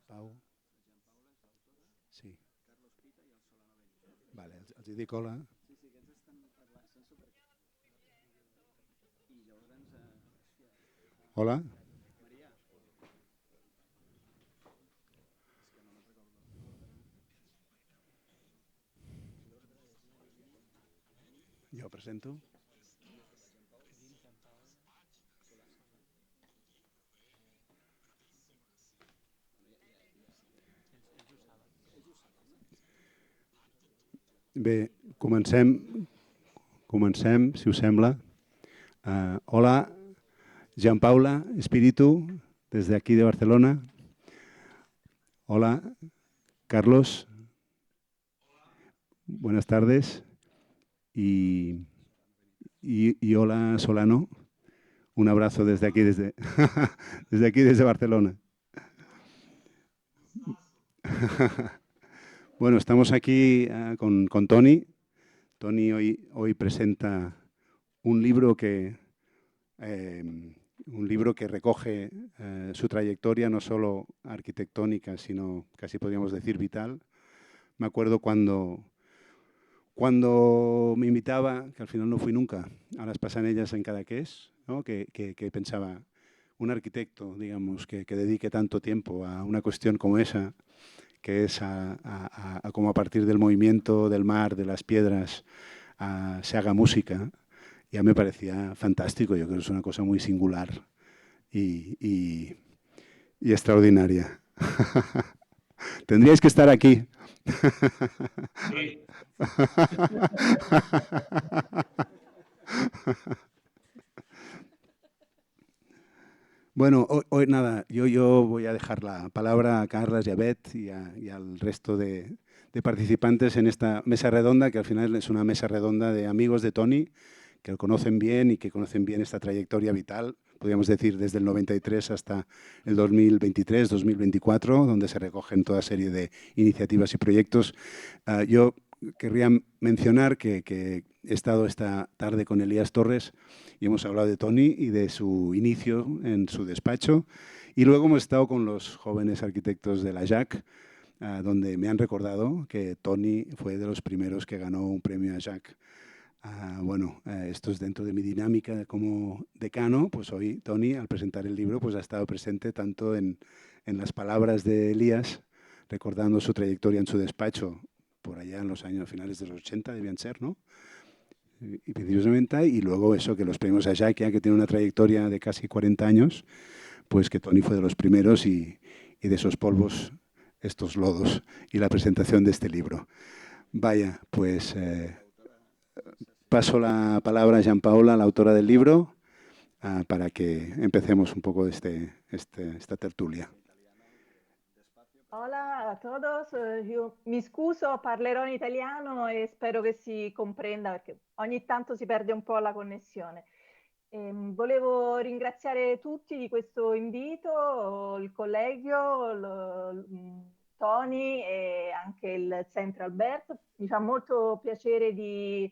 Pau. Sí. Vale, els hi dic hola. Hola. Jo presento. Bé, comencem, si us sembla. Hola, Jean Paula, Espíritu, desde aquí de Barcelona. Hola, Carlos. Buenas tardes. Y hola, Solano. Un abrazo desde aquí, desde aquí, desde Barcelona. Bueno, estamos aquí con Tony. Tony hoy presenta un libro eh, un libro que recoge su trayectoria, no solo arquitectónica, sino casi podríamos decir vital. Me acuerdo cuando me invitaba, que al final no fui nunca, a las pasanellas en Cadaqués, ¿no? que pensaba, un arquitecto, digamos, que dedique tanto tiempo a una cuestión como esa, que es a cómo a partir del movimiento del mar, de las piedras, se haga música, ya me parecía fantástico. Yo creo que es una cosa muy singular y, y- y extraordinaria. Tendríais que estar aquí. Sí. Bueno, hoy nada, yo voy a dejar la palabra a Carlas y a Beth y al resto de participantes en esta mesa redonda, que al final es una mesa redonda de amigos de Tony, que lo conocen bien y que conocen bien esta trayectoria vital, podríamos decir desde el 93 hasta el 2023, 2024, donde se recogen toda serie de iniciativas y proyectos. Yo querría mencionar que he estado esta tarde con Elías Torres y hemos hablado de Tony y de su inicio en su despacho. Y luego hemos estado con los jóvenes arquitectos de la JAC, donde me han recordado que Tony fue de los primeros que ganó un premio a JAC. Bueno, esto es dentro de mi dinámica como decano, pues hoy Tony, al presentar el libro, pues ha estado presente tanto en las palabras de Elías, recordando su trayectoria en su despacho, por allá en los años finales de los 80, debían ser, ¿no? Y principios de 90, y luego eso, que los premios a Jacquia, que tiene una trayectoria de casi 40 años, pues que Tony fue de los primeros y de esos polvos, estos lodos, y la presentación de este libro. Vaya, pues paso la palabra a Jean Paula, la autora del libro, para que empecemos un poco esta tertulia. Hola a todos, io mi scuso, parlerò in italiano e spero che si comprenda perché ogni tanto si perde un po' la connessione. Volevo ringraziare tutti di questo invito, il collegio, Tony e anche il Central Bert. Mi fa molto piacere di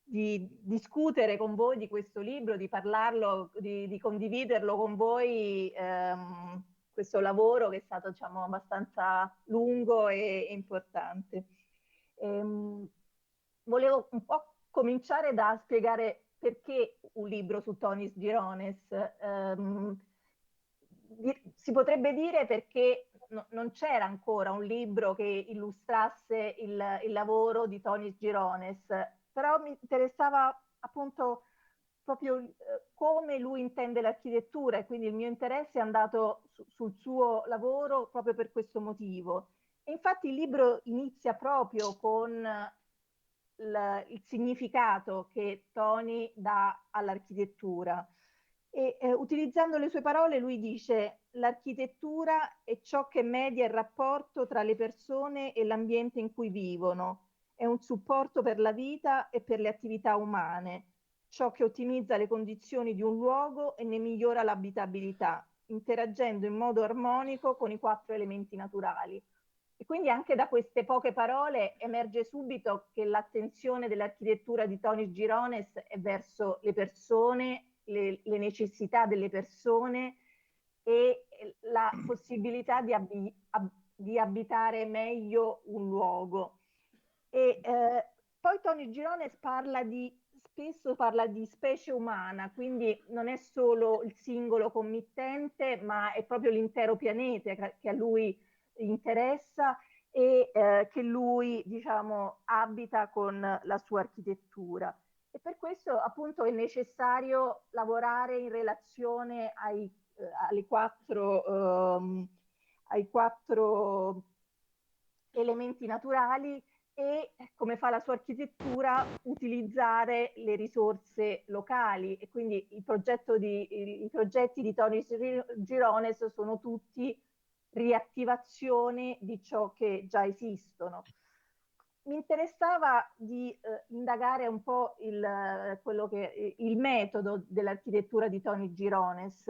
discutere con voi di questo libro, di parlarlo, di condividerlo con voi, questo lavoro che è stato, diciamo, abbastanza lungo e importante. Volevo un po' cominciare da spiegare perché un libro su Tonis Girones. Si potrebbe dire perché non c'era ancora un libro che illustrasse il lavoro di Tonis Girones, però mi interessava appunto proprio come lui intende l'architettura e quindi il mio interesse è andato sul suo lavoro proprio per questo motivo. E infatti il libro inizia proprio con il significato che Tony dà all'architettura. E utilizzando le sue parole lui dice: l'architettura è ciò che media il rapporto tra le persone e l'ambiente in cui vivono, è un supporto per la vita e per le attività umane, ciò che ottimizza le condizioni di un luogo e ne migliora l'abitabilità, interagendo in modo armonico con i 4 elementi naturali. E quindi anche da queste poche parole emerge subito che l'attenzione dell'architettura di Tony Girones è verso le persone, le necessità delle persone e la possibilità di abitare meglio un luogo. E poi Tony Girones spesso parla di specie umana, quindi non è solo il singolo committente, ma è proprio l'intero pianeta che a lui interessa e che lui, diciamo, abita con la sua architettura. E per questo appunto è necessario lavorare in relazione ai quattro elementi naturali e, come fa la sua architettura, utilizzare le risorse locali. E quindi i progetti di Tony Girones sono tutti riattivazione di ciò che già esistono. Mi interessava di indagare un po' il metodo dell'architettura di Tony Girones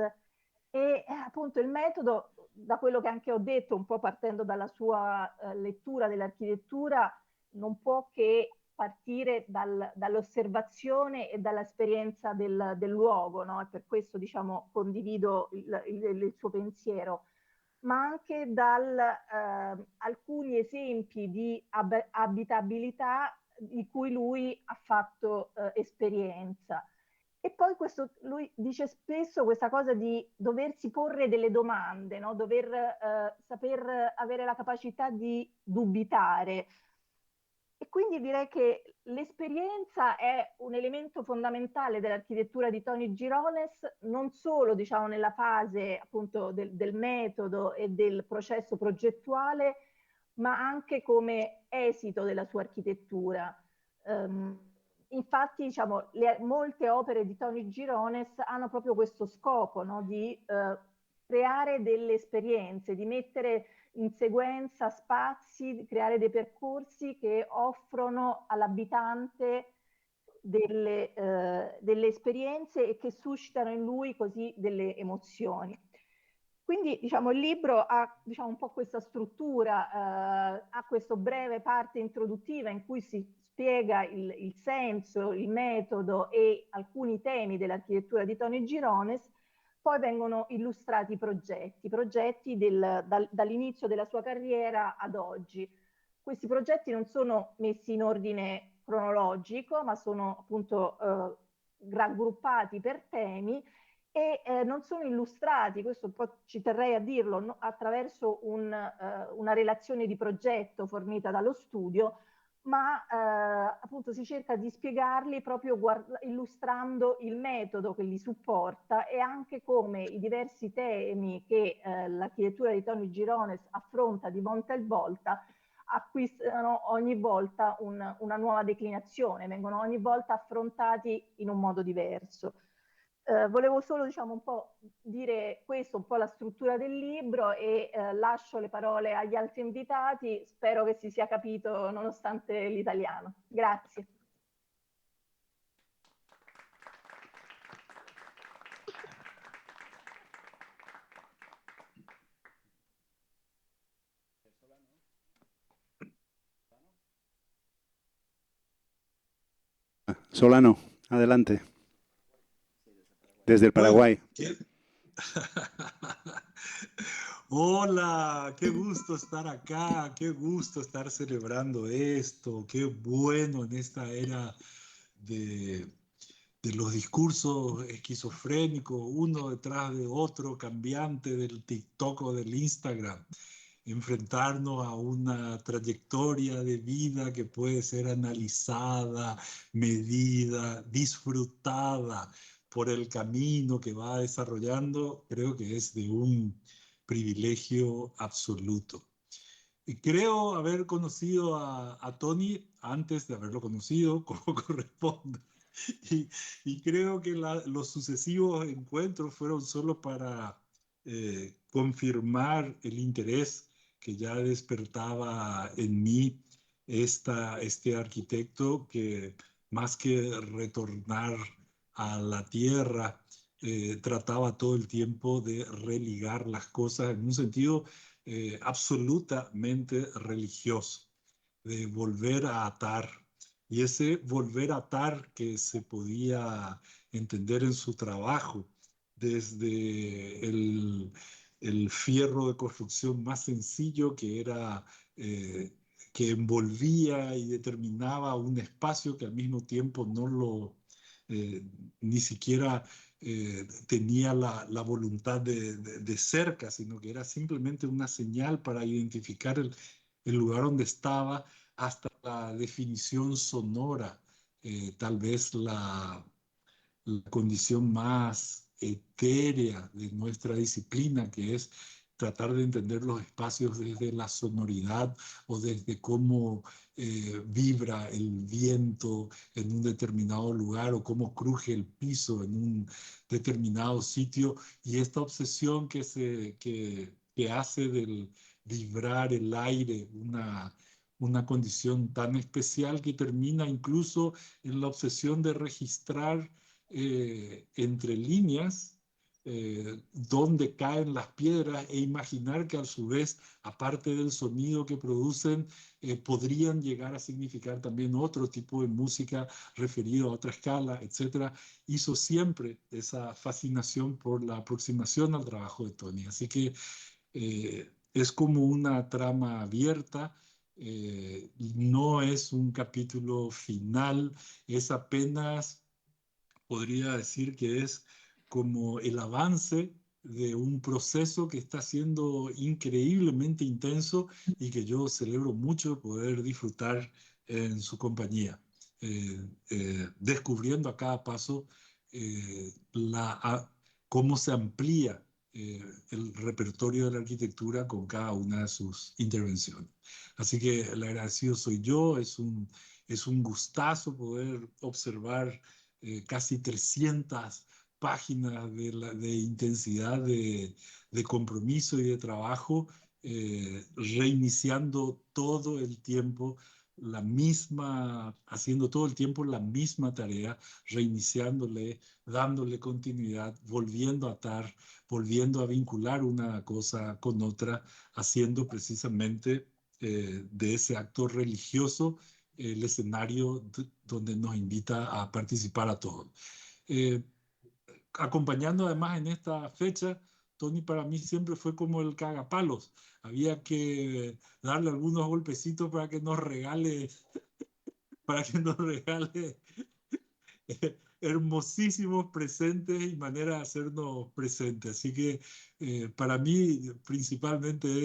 e appunto il metodo, da quello che anche ho detto, un po' partendo dalla sua lettura dell'architettura, non può che partire dall'osservazione e dall'esperienza del luogo, no? E per questo, diciamo, condivido il suo pensiero, ma anche alcuni esempi di abitabilità di cui lui ha fatto esperienza. E poi lui dice spesso questa cosa di doversi porre delle domande, no? Saper avere la capacità di dubitare. E quindi direi che l'esperienza è un elemento fondamentale dell'architettura di Tony Girones, non solo, diciamo, nella fase appunto del metodo e del processo progettuale, ma anche come esito della sua architettura. Infatti, diciamo, molte opere di Tony Girones hanno proprio questo scopo, no? Di creare delle esperienze, di mettere in seguenza spazi, di creare dei percorsi che offrono all'abitante delle esperienze e che suscitano in lui così delle emozioni. Quindi, diciamo, il libro ha, diciamo, un po' questa struttura, ha questa breve parte introduttiva in cui si spiega il senso, il metodo e alcuni temi dell'architettura di Tony Girones. Poi vengono illustrati i progetti dall'inizio della sua carriera ad oggi. Questi progetti non sono messi in ordine cronologico, ma sono appunto raggruppati per temi e non sono illustrati, questo un po' ci terrei a dirlo, no, attraverso una relazione di progetto fornita dallo studio, ma appunto si cerca di spiegarli proprio illustrando il metodo che li supporta e anche come i diversi temi che l'architettura di Tony Girones affronta di volta in volta acquistano ogni volta una nuova declinazione, vengono ogni volta affrontati in un modo diverso. Volevo solo, diciamo, un po' dire questo, un po' la struttura del libro e lascio le parole agli altri invitati. Spero che si sia capito nonostante l'italiano. Grazie. Solano, adelante. Desde el Paraguay. Bueno, hola, qué gusto estar acá, qué gusto estar celebrando esto, qué bueno en esta era de los discursos esquizofrénicos, uno detrás de otro, cambiante del TikTok o del Instagram, enfrentarnos a una trayectoria de vida que puede ser analizada, medida, disfrutada por el camino que va desarrollando, creo que es de un privilegio absoluto. Creo haber conocido a Tony antes de haberlo conocido, como corresponde. Y creo que los sucesivos encuentros fueron solo para confirmar el interés que ya despertaba en mí este arquitecto que más que retornar a la tierra, trataba todo el tiempo de religar las cosas en un sentido absolutamente religioso, de volver a atar. Y ese volver a atar que se podía entender en su trabajo desde el fierro de construcción más sencillo que era... que envolvía y determinaba un espacio que al mismo tiempo no lo, ni siquiera tenía la voluntad de cerca, sino que era simplemente una señal para identificar el lugar donde estaba, hasta la definición sonora, tal vez la condición más etérea de nuestra disciplina, que es tratar de entender los espacios desde la sonoridad o desde cómo vibra el viento en un determinado lugar o cómo cruje el piso en un determinado sitio. Y esta obsesión que hace del vibrar el aire una condición tan especial, que termina incluso en la obsesión de registrar entre líneas dónde caen las piedras, e imaginar que a su vez, aparte del sonido que producen, podrían llegar a significar también otro tipo de música referido a otra escala, etcétera. Hizo siempre esa fascinación por la aproximación al trabajo de Tony. Así que es como una trama abierta. No es un capítulo final, es apenas, podría decir que es como el avance de un proceso que está siendo increíblemente intenso y que yo celebro mucho poder disfrutar en su compañía, descubriendo a cada paso cómo se amplía el repertorio de la arquitectura con cada una de sus intervenciones. Así que el agradecido soy yo, es un gustazo poder observar casi 300 páginas de intensidad de compromiso y de trabajo, reiniciando todo el tiempo haciendo todo el tiempo la misma tarea, reiniciándole, dándole continuidad, volviendo a atar, volviendo a vincular una cosa con otra, haciendo precisamente de ese acto religioso el escenario donde nos invita a participar a todos. Acompañando además en esta fecha, Tony para mí siempre fue como el cagapalos. Había que darle algunos golpecitos para que nos regale hermosísimos presentes y manera de hacernos presentes. Así que para mí principalmente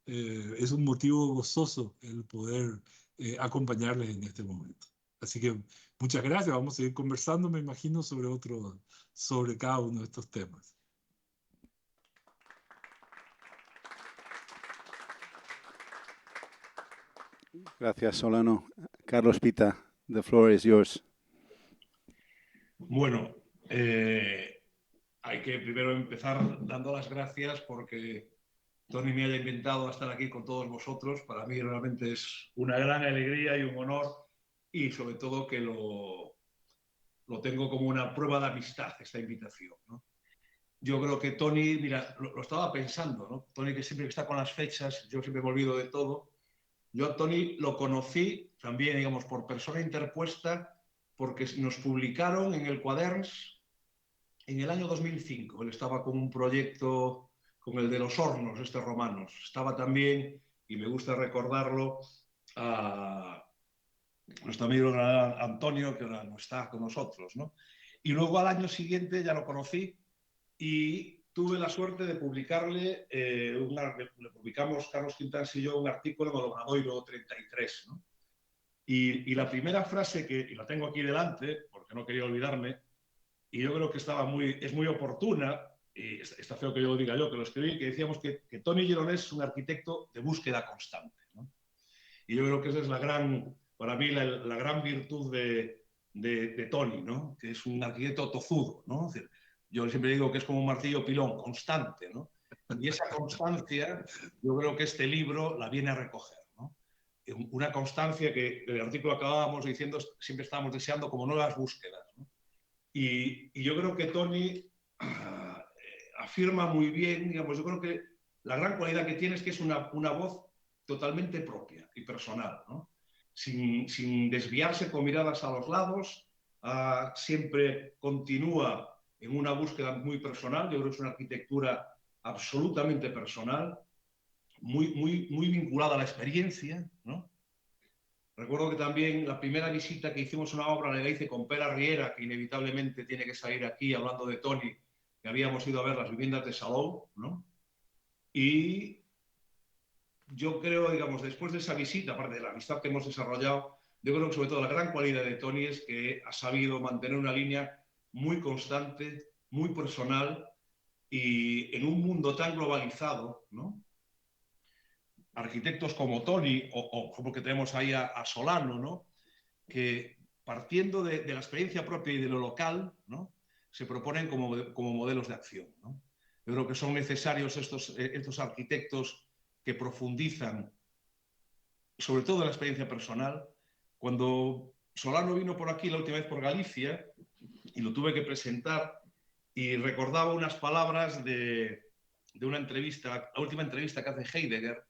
es un motivo gozoso el poder acompañarles en este momento. Así que muchas gracias. Vamos a seguir conversando, me imagino, sobre cada uno de estos temas. Gracias, Solano. Carlos Pita, the floor is yours. Bueno, hay que primero empezar dando las gracias porque Tony me haya invitado a estar aquí con todos vosotros. Para mí realmente es una gran alegría y un honor, y sobre todo que lo tengo como una prueba de amistad, esta invitación, ¿no? Yo creo que Tony, mira, lo estaba pensando, ¿no? Tony, que siempre está con las fechas, yo siempre me olvido de todo. Yo a Tony lo conocí también, digamos, por persona interpuesta, porque nos publicaron en el Quaderns en el año 2005. Él estaba con un proyecto, con el de los hornos romanos. Estaba también, y me gusta recordarlo, a nuestro amigo Antonio, que ahora no está con nosotros, ¿no? Y luego al año siguiente ya lo conocí y tuve la suerte de publicarle, le publicamos Carlos Quintans y yo un artículo en el Obradoiro 33, ¿no? Y la primera frase, y la tengo aquí delante, porque no quería olvidarme, y yo creo que es muy oportuna, y está feo que yo lo diga yo, que lo escribí, que decíamos que Tony Gironès es un arquitecto de búsqueda constante, ¿no? Y yo creo que esa es para mí la gran virtud de Tony, ¿no? Que es un arquitecto tozudo, ¿no? Es decir, yo siempre digo que es como un martillo pilón, constante, ¿no? Y esa constancia, yo creo que este libro la viene a recoger, ¿no? Una constancia que en el artículo acabábamos diciendo, siempre estábamos deseando como nuevas búsquedas, ¿no? Y yo creo que Tony afirma muy bien, digamos, yo creo que la gran cualidad que tiene es que es una voz totalmente propia y personal, ¿no? Sin desviarse con miradas a los lados, siempre continúa en una búsqueda muy personal. Yo creo que es una arquitectura absolutamente personal, muy vinculada a la experiencia, ¿no? Recuerdo que también la primera visita que hicimos a una obra la hice con Pera Riera, que inevitablemente tiene que salir aquí hablando de Toni, que habíamos ido a ver las viviendas de Salou, ¿no? Y yo creo, digamos, después de esa visita, aparte de la amistad que hemos desarrollado, yo creo que sobre todo la gran cualidad de Toni es que ha sabido mantener una línea muy constante, muy personal, y en un mundo tan globalizado, ¿no? Arquitectos como Toni o como que tenemos ahí a Solano, ¿no? Que partiendo de la experiencia propia y de lo local, ¿no? Se proponen como modelos de acción, ¿no? Yo creo que son necesarios estos arquitectos que profundizan sobre todo en la experiencia personal. Cuando Solano vino por aquí la última vez por Galicia y lo tuve que presentar y recordaba unas palabras de una entrevista, la última entrevista que hace Heidegger,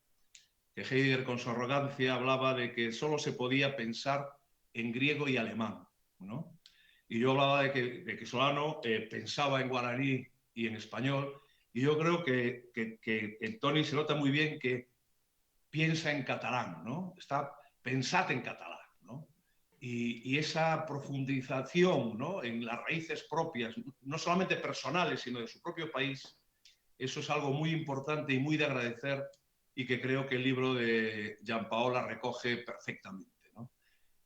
que Heidegger con su arrogancia hablaba de que solo se podía pensar en griego y alemán, ¿no? Y yo hablaba de que Solano pensaba en guaraní y en español, y yo creo que en Toni se nota muy bien que piensa en catalán, ¿no? Pensad en catalán, ¿no? Y esa profundización, ¿no? En las raíces propias, no solamente personales, sino de su propio país, eso es algo muy importante y muy de agradecer y que creo que el libro de Giampaola recoge perfectamente, ¿no?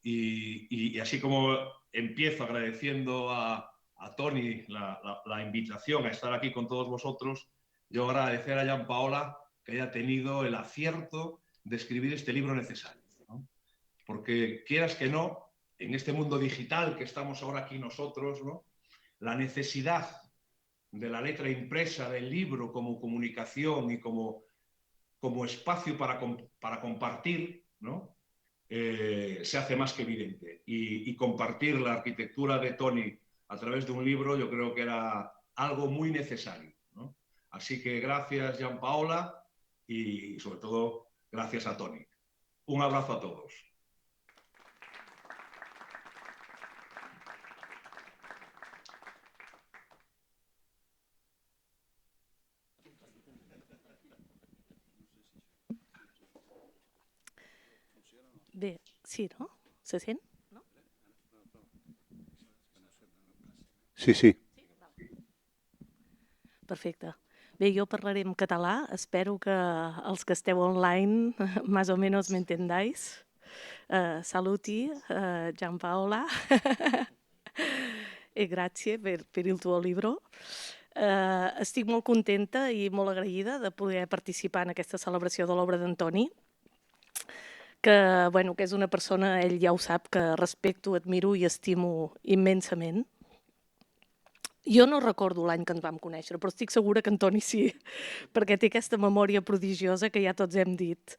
Y así como empiezo agradeciendo a Toni la invitación a estar aquí con todos vosotros, yo agradecer a Giampaola que haya tenido el acierto de escribir este libro necesario, ¿no? Porque quieras que no, en este mundo digital que estamos ahora aquí nosotros, ¿no? La necesidad de la letra impresa, del libro como comunicación y como espacio para compartir, ¿no? Se hace más que evidente. Y compartir la arquitectura de Toni a través de un libro yo creo que era algo muy necesario, ¿no? Así que gracias, Giampaola, y sobre todo gracias a Toni. Un abrazo a todos. Bé, sí, no? Se sent? No? Sí, sí. Perfecte. Bé, jo parlaré en català. Espero que els que esteu online más o menos me entendáis. Saluti, Giampaola. E grazie per il tuo libro. Estic molt contenta i molt agraïda de poder participar en aquesta celebració de l'obra d'Antoni, que és una persona, ell ja ho sap, que respecto, admiro i estimo immensament. Jo no recordo l'any que ens vam conèixer, però estic segura que Antoni sí, perquè té aquesta memòria prodigiosa que ja tots hem dit.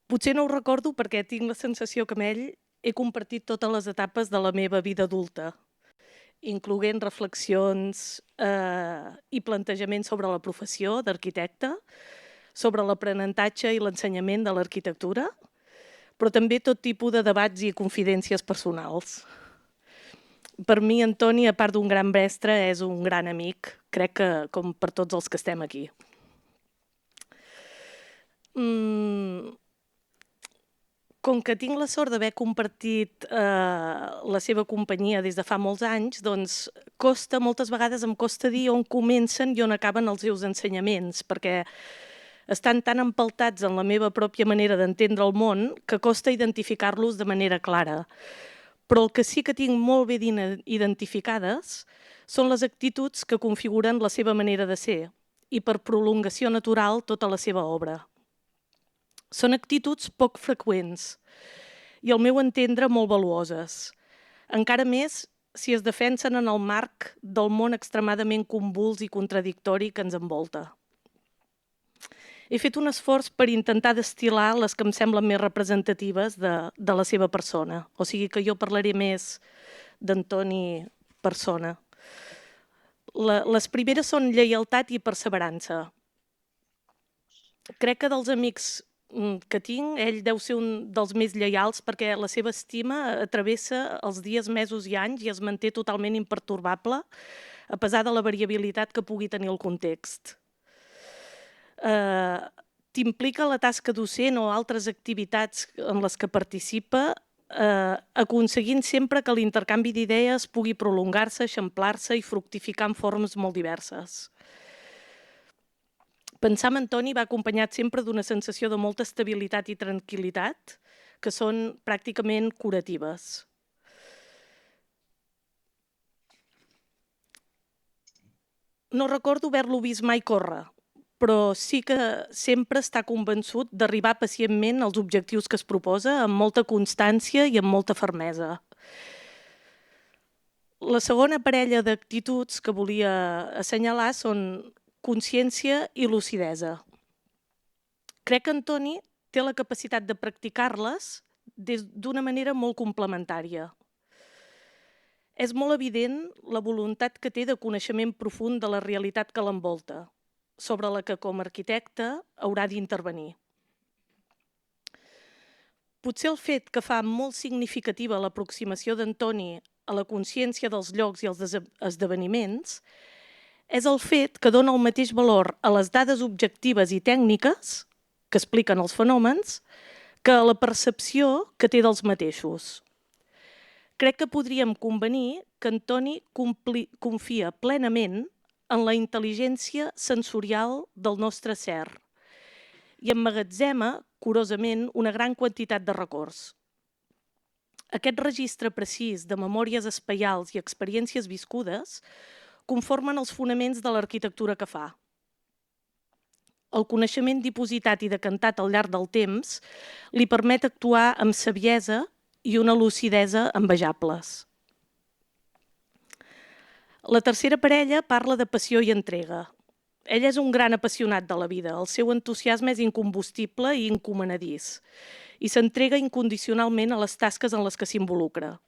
Potser no ho recordo perquè tinc la sensació que amb ell he compartit totes les etapes de la meva vida adulta, incloent reflexions i plantejaments sobre la professió d'arquitecte, sobre l'aprenentatge i l'ensenyament de l'arquitectura, però també tot tipus de debats i confidències personals. Per mi, Antoni, a part d'un gran mestre, és un gran amic, crec que com per tots els que estem aquí. Com que tinc la sort d'haver compartit la seva companyia des de fa molts anys, doncs moltes vegades em costa dir on comencen i on acaben els seus ensenyaments, perquè estan tan empeltats en la meva pròpia manera d'entendre el món que costa identificar-los de manera clara. Però el que sí que tinc molt bé identificades són les actituds que configuren la seva manera de ser i per prolongació natural tota la seva obra. Són actituds poc freqüents i al meu entendre molt valuoses, encara més si es defensen en el marc del món extremadament convuls i contradictori que ens envolta. He fet un esforç per intentar destil·lar les que em semblen més representatives de la seva persona. O sigui que jo parlaré més d'Antoni persona. Les primeres són lleialtat i perseverança. Crec que dels amics que tinc, ell deu ser un dels més lleials perquè la seva estima travessa els dies, mesos i anys i es manté totalment impertorbable a pesar de la variabilitat que pugui tenir el context. T'implica la tasca docent o altres activitats en les que participa, aconseguint sempre que l'intercanvi d'idees pugui prolongar-se, eixamplar-se i fructificar en formes molt diverses. Pensar en Toni va acompanyat sempre d'una sensació de molta estabilitat i tranquil·litat, que són pràcticament curatives. No recordo haver-lo vist mai córrer, però sí que sempre està convençut d'arribar pacientment als objectius que es proposa, amb molta constància i amb molta fermesa. La segona parella d'actituds que volia assenyalar són consciència i lucidesa. Crec que en Toni té la capacitat de practicar-les d'una manera molt complementària. És molt evident la voluntat que té de coneixement profund de la realitat que l'envolta, sobre la que com a arquitecte haurà d'intervenir. Potser el fet que fa molt significativa l'aproximació d'Antoni a la consciència dels llocs i els esdeveniments és el fet que dona el mateix valor a les dades objectives i tècniques que expliquen els fenòmens que a la percepció que té dels mateixos. Crec que podríem convenir que Antoni confia plenament en la intel·ligència sensorial del nostre ser i emmagatzema, curosament, una gran quantitat de records. Aquest registre precís de memòries espaials i experiències viscudes conformen els fonaments de l'arquitectura que fa. El coneixement dipositat i decantat al llarg del temps li permet actuar amb saviesa i una lucidesa envejables. La tercera parella parla de passió i entrega. Ell és un gran apassionat de la vida, el seu entusiasme és incombustible i incomanadís i s'entrega incondicionalment a les tasques en les que s'involucra.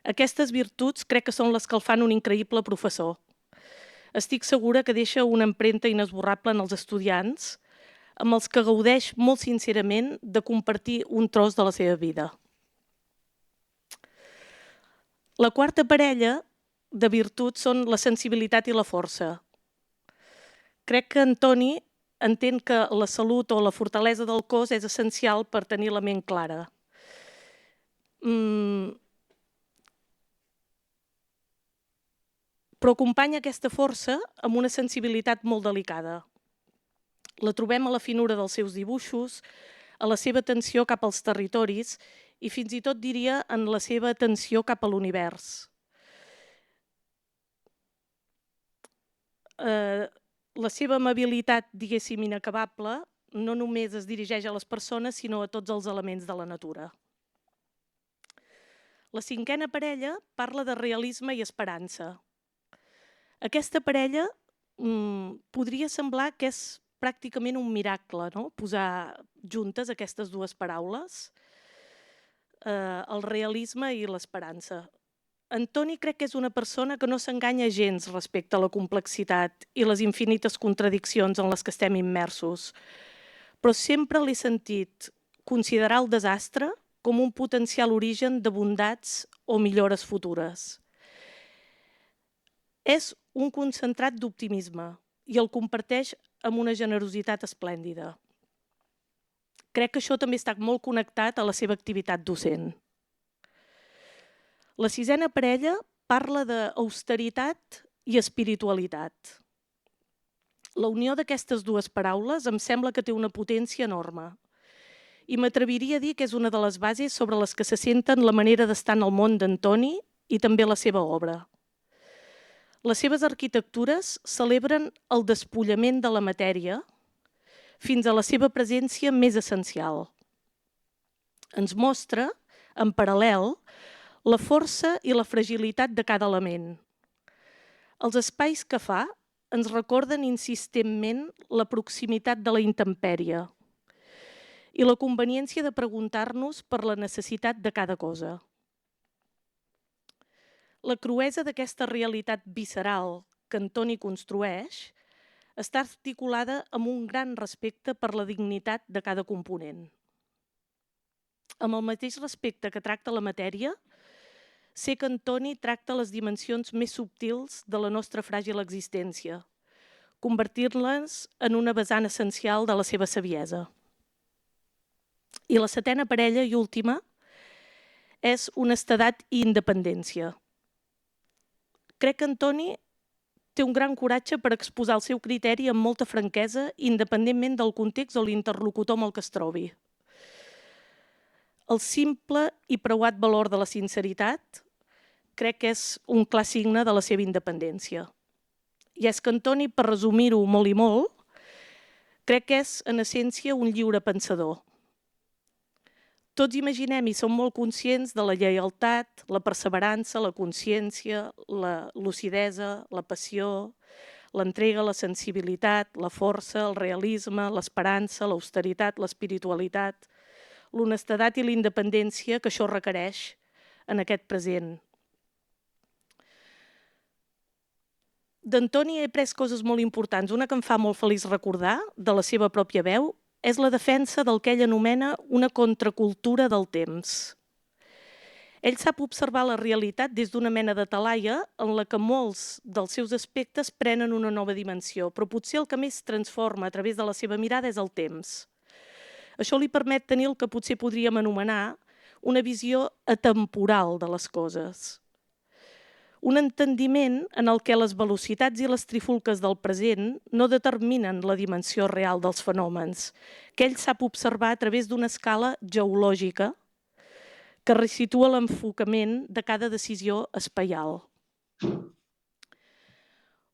Aquestes virtuts crec que són les que el fan un increïble professor. Estic segura que deixa una empremta inesborrable en els estudiants, amb els que gaudeix molt sincerament de compartir un tros de la seva vida. La quarta parella de virtuts són la sensibilitat i la força. Crec que Antoni entén que la salut o la fortalesa del cos és essencial per tenir la ment clara. Però acompanya aquesta força amb una sensibilitat molt delicada. La trobem a la finura dels seus dibuixos, a la seva atenció cap als territoris i fins i tot diria en la seva atenció cap a l'univers. La seva amabilitat, diguéssim, inacabable, no només es dirigeix a les persones, sinó a tots els elements de la natura. La cinquena parella parla de realisme i esperança. Aquesta parella podria semblar que és pràcticament un miracle, no? Posar juntes aquestes dues paraules, el realisme i l'esperança. Antoni crec que és una persona que no s'enganya gens respecte a la complexitat i les infinites contradiccions en les que estem immersos, però sempre l'he sentit considerar el desastre com un potencial origen de bondats o millores futures. És un concentrat d'optimisme i el comparteix amb una generositat esplèndida. Crec que això també està molt connectat a la seva activitat docent. La sisena parella parla d'austeritat i espiritualitat. La unió d'aquestes dues paraules em sembla que té una potència enorme i m'atreviria a dir que és una de les bases sobre les que se senten la manera d'estar en el món d'Antoni i també la seva obra. Les seves arquitectures celebren el despullament de la matèria fins a la seva presència més essencial. Ens mostra, en paral·lel, la força i la fragilitat de cada element. Els espais que fa ens recorden insistentment la proximitat de la intempèrie i la conveniència de preguntar-nos per la necessitat de cada cosa. La cruesa d'aquesta realitat visceral que Antoni construeix està articulada amb un gran respecte per la dignitat de cada component. Amb el mateix respecte que tracta la matèria, sé que Antoni tracta les dimensions més subtils de la nostra fràgil existència, convertir-les en una vessant essencial de la seva saviesa. I la setena parella i última és honestedat i independència. Crec que Antoni té un gran coratge per exposar el seu criteri amb molta franquesa, independentment del context o l'interlocutor amb el que es trobi. El simple i preuat valor de la sinceritat crec que és un clar signe de la seva independència. I és que Antoni, per resumir-ho molt i molt, crec que és, en essència, un lliure pensador. Tots imaginem i som molt conscients de la lleialtat, la perseverança, la consciència, la lucidesa, la passió, l'entrega, la sensibilitat, la força, el realisme, l'esperança, l'austeritat, l'espiritualitat, l'honestedat i la independència que això requereix en aquest present. D'Antoni he après coses molt importants. Una que em fa molt feliç recordar, de la seva pròpia veu, és la defensa del que ell anomena una contracultura del temps. Ell sap observar la realitat des d'una mena de talaia en la que molts dels seus aspectes prenen una nova dimensió, però potser el que més transforma a través de la seva mirada és el temps. Això li permet tenir el que potser podríem anomenar una visió atemporal de les coses. Un entendiment en el que les velocitats i les trifulques del present no determinen la dimensió real dels fenòmens, que ell sap observar a través d'una escala geològica que resitua l'enfocament de cada decisió espaial.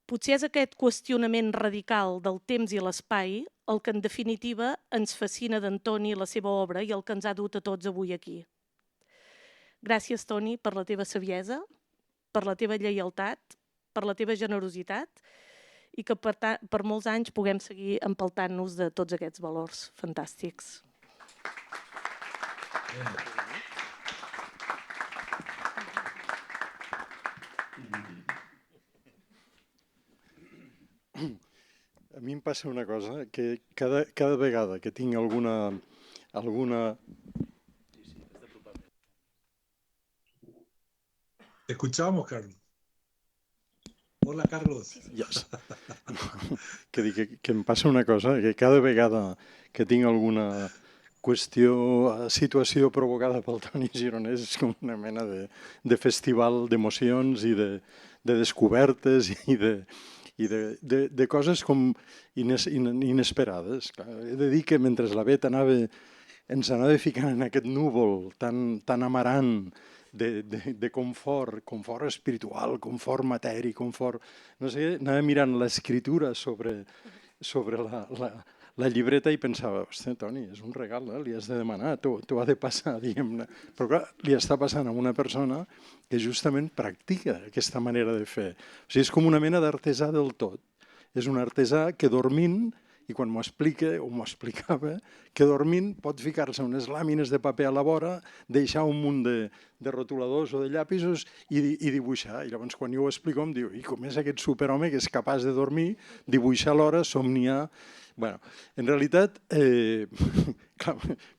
Potser és aquest qüestionament radical del temps i l'espai el que en definitiva ens fascina d'Antoni, la seva obra i el que ens ha dut a tots avui aquí. Gràcies, Toni, per la teva saviesa, per la teva lleialtat, per la teva generositat i que per molts anys puguem seguir empeltant-nos de tots aquests valors fantàstics. A mi em passa una cosa, que cada vegada que tinc alguna... Te escuchamos, Carlos. Hola, Carlos. Yes. Que em passa una cosa, que cada vegada que tinc alguna qüestió, situació provocada pel Toni Gironès és com una mena de festival d'emocions i de descobertes i de coses com inesperades. He de dir que mentre la Bet ens anava ficant en aquest núvol tan amarant de confort espiritual, confort matèric, confort... No sé, anava mirant l'escriptura sobre la llibreta i pensava, hòstia, Toni, és un regal, li has de demanar, t'ho ha de passar, diguem-ne. Però clar, li està passant a una persona que justament practica aquesta manera de fer. O sigui, és com una mena d'artesà del tot. És un artesà que dormint, i quan m'ho explica, o m'ho explicava, que dormint pot ficar-se unes làmines de paper a la vora, deixar un munt de rotuladors o de llapisos i dibuixar. I llavors quan jo ho explico em diu, i com és aquest superhome que és capaç de dormir, dibuixar alhora, somniar... Bueno, en realitat,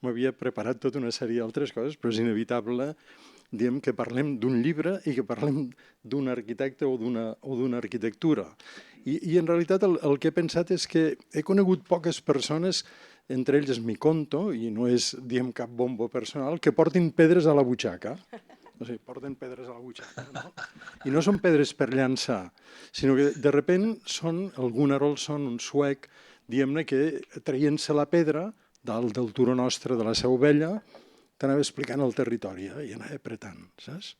m'havia preparat tota una sèrie d'altres coses, però és inevitable diem que parlem d'un llibre i que parlem d'un arquitecte o d'una arquitectura. I en realitat el que he pensat és que he conegut poques persones, entre ells m'hi conto, i no és diem cap bombo personal, que portin pedres a la butxaca. O sigui, porten pedres a la butxaca, no? I no són pedres per llançar, sinó que de sobte són el Gunnarsson, un suec, diguem-ne que traient-se la pedra dalt del turó nostre de la Seu Vella, t'anava explicant el territori i anava apretant, saps?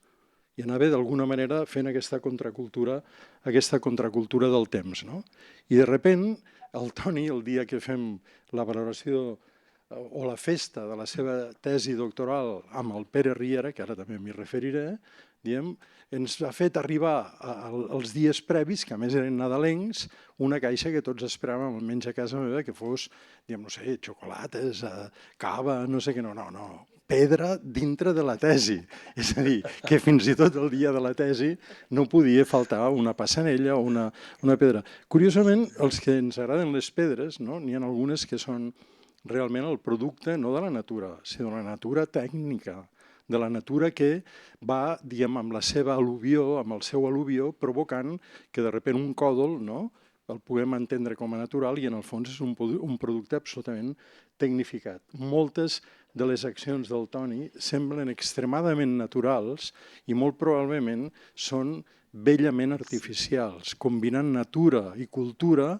I anava d'alguna manera fent aquesta contracultura del temps. I de sobte el Toni, el dia que fem la valoració o la festa de la seva tesi doctoral amb el Pere Riera, que ara també m'hi referiré, ens ha fet arribar als dies previs, que a més eren nadalencs, una caixa que tots esperàvem almenys a casa meva que fos, no sé, xocolates, cava, no sé què, no, pedra dintre de la tesi. És a dir, que fins i tot el dia de la tesi no podia faltar una passanella o una pedra. Curiosament, els que ens agraden les pedres, n'hi ha algunes que són realment el producte no de la natura, sinó de la natura tècnica de la natura que va, diguem, amb la seva al·luvió, amb el seu al·luvió, provocant que de sobte un còdol, no?, el puguem entendre com a natural i en el fons és un producte absolutament tecnificat. Moltes de les accions del Toni semblen extremadament naturals i molt probablement són bellament artificials, combinant natura i cultura,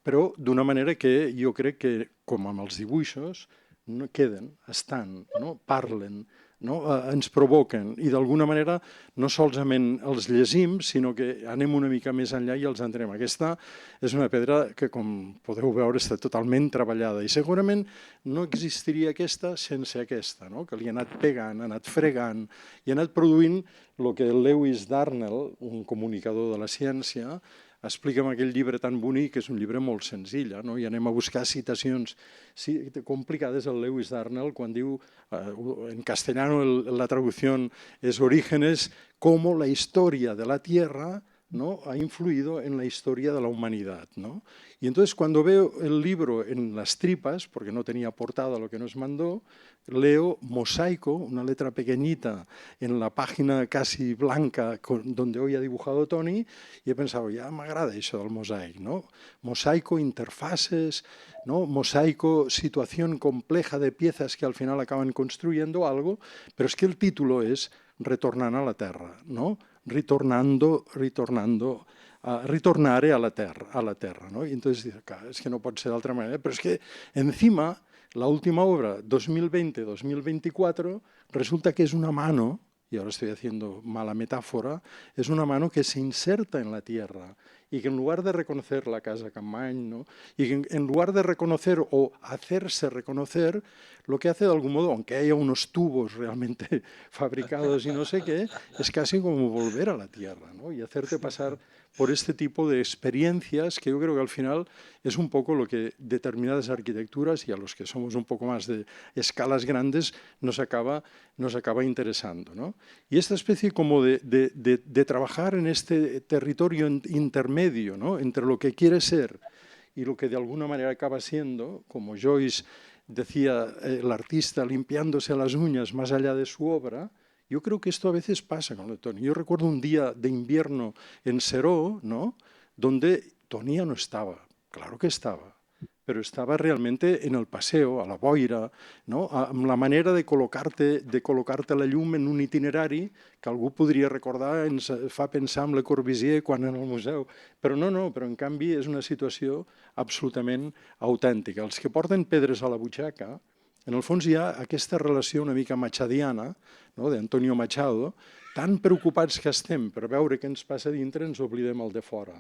però d'una manera que jo crec que, com amb els dibuixos, no queden, estan, no? Parlen, no? Ens provoquen i d'alguna manera no solament els llegim, sinó que anem una mica més enllà i els entrem. Aquesta és una pedra que, com podeu veure, està totalment treballada i segurament no existiria aquesta sense aquesta, no? Que li ha anat pegant, ha anat fregant i ha anat produint el que Lewis Darnell, un comunicador de la ciència, explica en aquell llibre tan bonic, que és un llibre molt senzill, no? I anem a buscar citacions complicades al Lewis Darnell quan diu, en castellano la traducción es Orígenes, cómo la historia de la Tierra, ¿no?, ha influido en la historia de la humanidad, ¿no? Y entonces cuando veo el libro en las tripas, porque no tenía portada lo que nos mandó, leo mosaico, una letra pequeñita en la página casi blanca donde hoy ha dibujado Toni, y he pensado, ya m'agrada això del mosaic, ¿no? Mosaico, interfaces, ¿no? Mosaico, situación compleja de piezas que al final acaban construyendo algo, pero es que el título es Retornant a la Terra, ¿no? Ritornare a la Terra, ¿no? Y entonces dices, claro, es que no puede ser de otra manera, pero es que encima la última obra, 2020-2024, resulta que es una mano, y ahora estoy haciendo mala metáfora, es una mano que se inserta en la tierra y que en lugar de reconocer la Casa Campmany, ¿no?, y que en lugar de reconocer o hacerse reconocer, lo que hace de algún modo, aunque haya unos tubos realmente fabricados y no sé qué, es casi como volver a la tierra, ¿no?, y hacerte pasar por este tipo de experiencias que yo creo que al final es un poco lo que determinadas arquitecturas, y a los que somos un poco más de escalas grandes, nos acaba interesando, ¿no? Y esta especie como de trabajar en este territorio intermedio, ¿no?, entre lo que quiere ser y lo que de alguna manera acaba siendo, como Joyce decía, el artista limpiándose las uñas más allá de su obra. Yo creo que esto a veces pasa con el Toni. Yo recuerdo un día de invierno en Seró, ¿no?, donde Toni ya no estaba, claro que estaba, pero estaba realmente en el paseo, a la boira, no?, amb la manera de col·locar-te la llum en un itinerari que algú podria recordar, ens fa pensar en Le Corbusier quan en el museu, però no, però en canvi és una situació absolutament autèntica. Els que porten pedres a la butxaca, en el fons hi ha aquesta relació una mica machadiana, no?, d'Antonio Machado, tan preocupats que estem per veure què ens passa dintre, ens oblidem el de fora.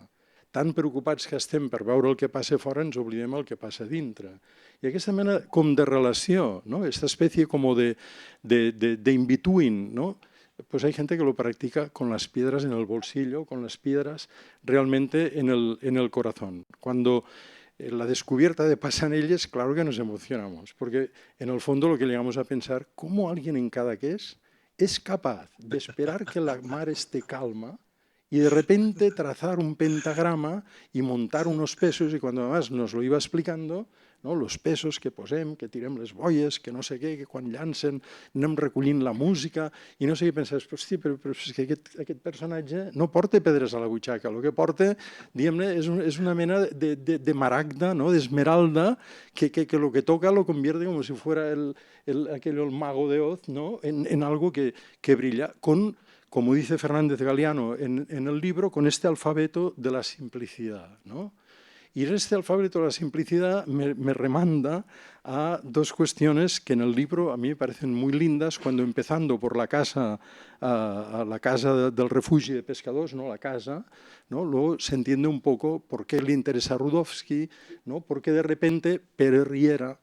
Tan preocupats que estem per veure el que passa fora, ens oblidem el que passa dintre. I aquesta mena com de relació, ¿no?, esta especie como de in-between, ¿no?, pues hay gente que lo practica con las piedras en el bolsillo, con las piedras realmente en el corazón. Cuando la descubierta de Passanelles, claro que nos emocionamos, porque en el fondo lo que llegamos a pensar, ¿cómo alguien en Cadaqués es capaz de esperar que la mar esté calma y de repente trazar un pentagrama y montar unos pesos? Y cuando además nos lo iba explicando, no, los pesos que posem, que tirem les boies, que no sé què, que quan llancen anem recollint la música i no sé què, penses, hosti, però és que aquest personatge no porta pedres a la butxaca, el que porta, diguem-ne, és una mena de maragda, no?, d'esmeralda, que lo que toca lo convierte como si fuera el mago de Oz, ¿no?, en algo que brilla con, como dice Fernández Galiano en el libro, con este alfabeto de la simplicidad, ¿no? Y este alfabeto de la simplicidad me remanda a dos cuestiones que en el libro a mí me parecen muy lindas, cuando empezando por la casa del refugio de pescadores, ¿no?, la casa, ¿no?, luego se entiende un poco por qué le interesa a Rudowski, ¿no?, porque de repente Pere Riera,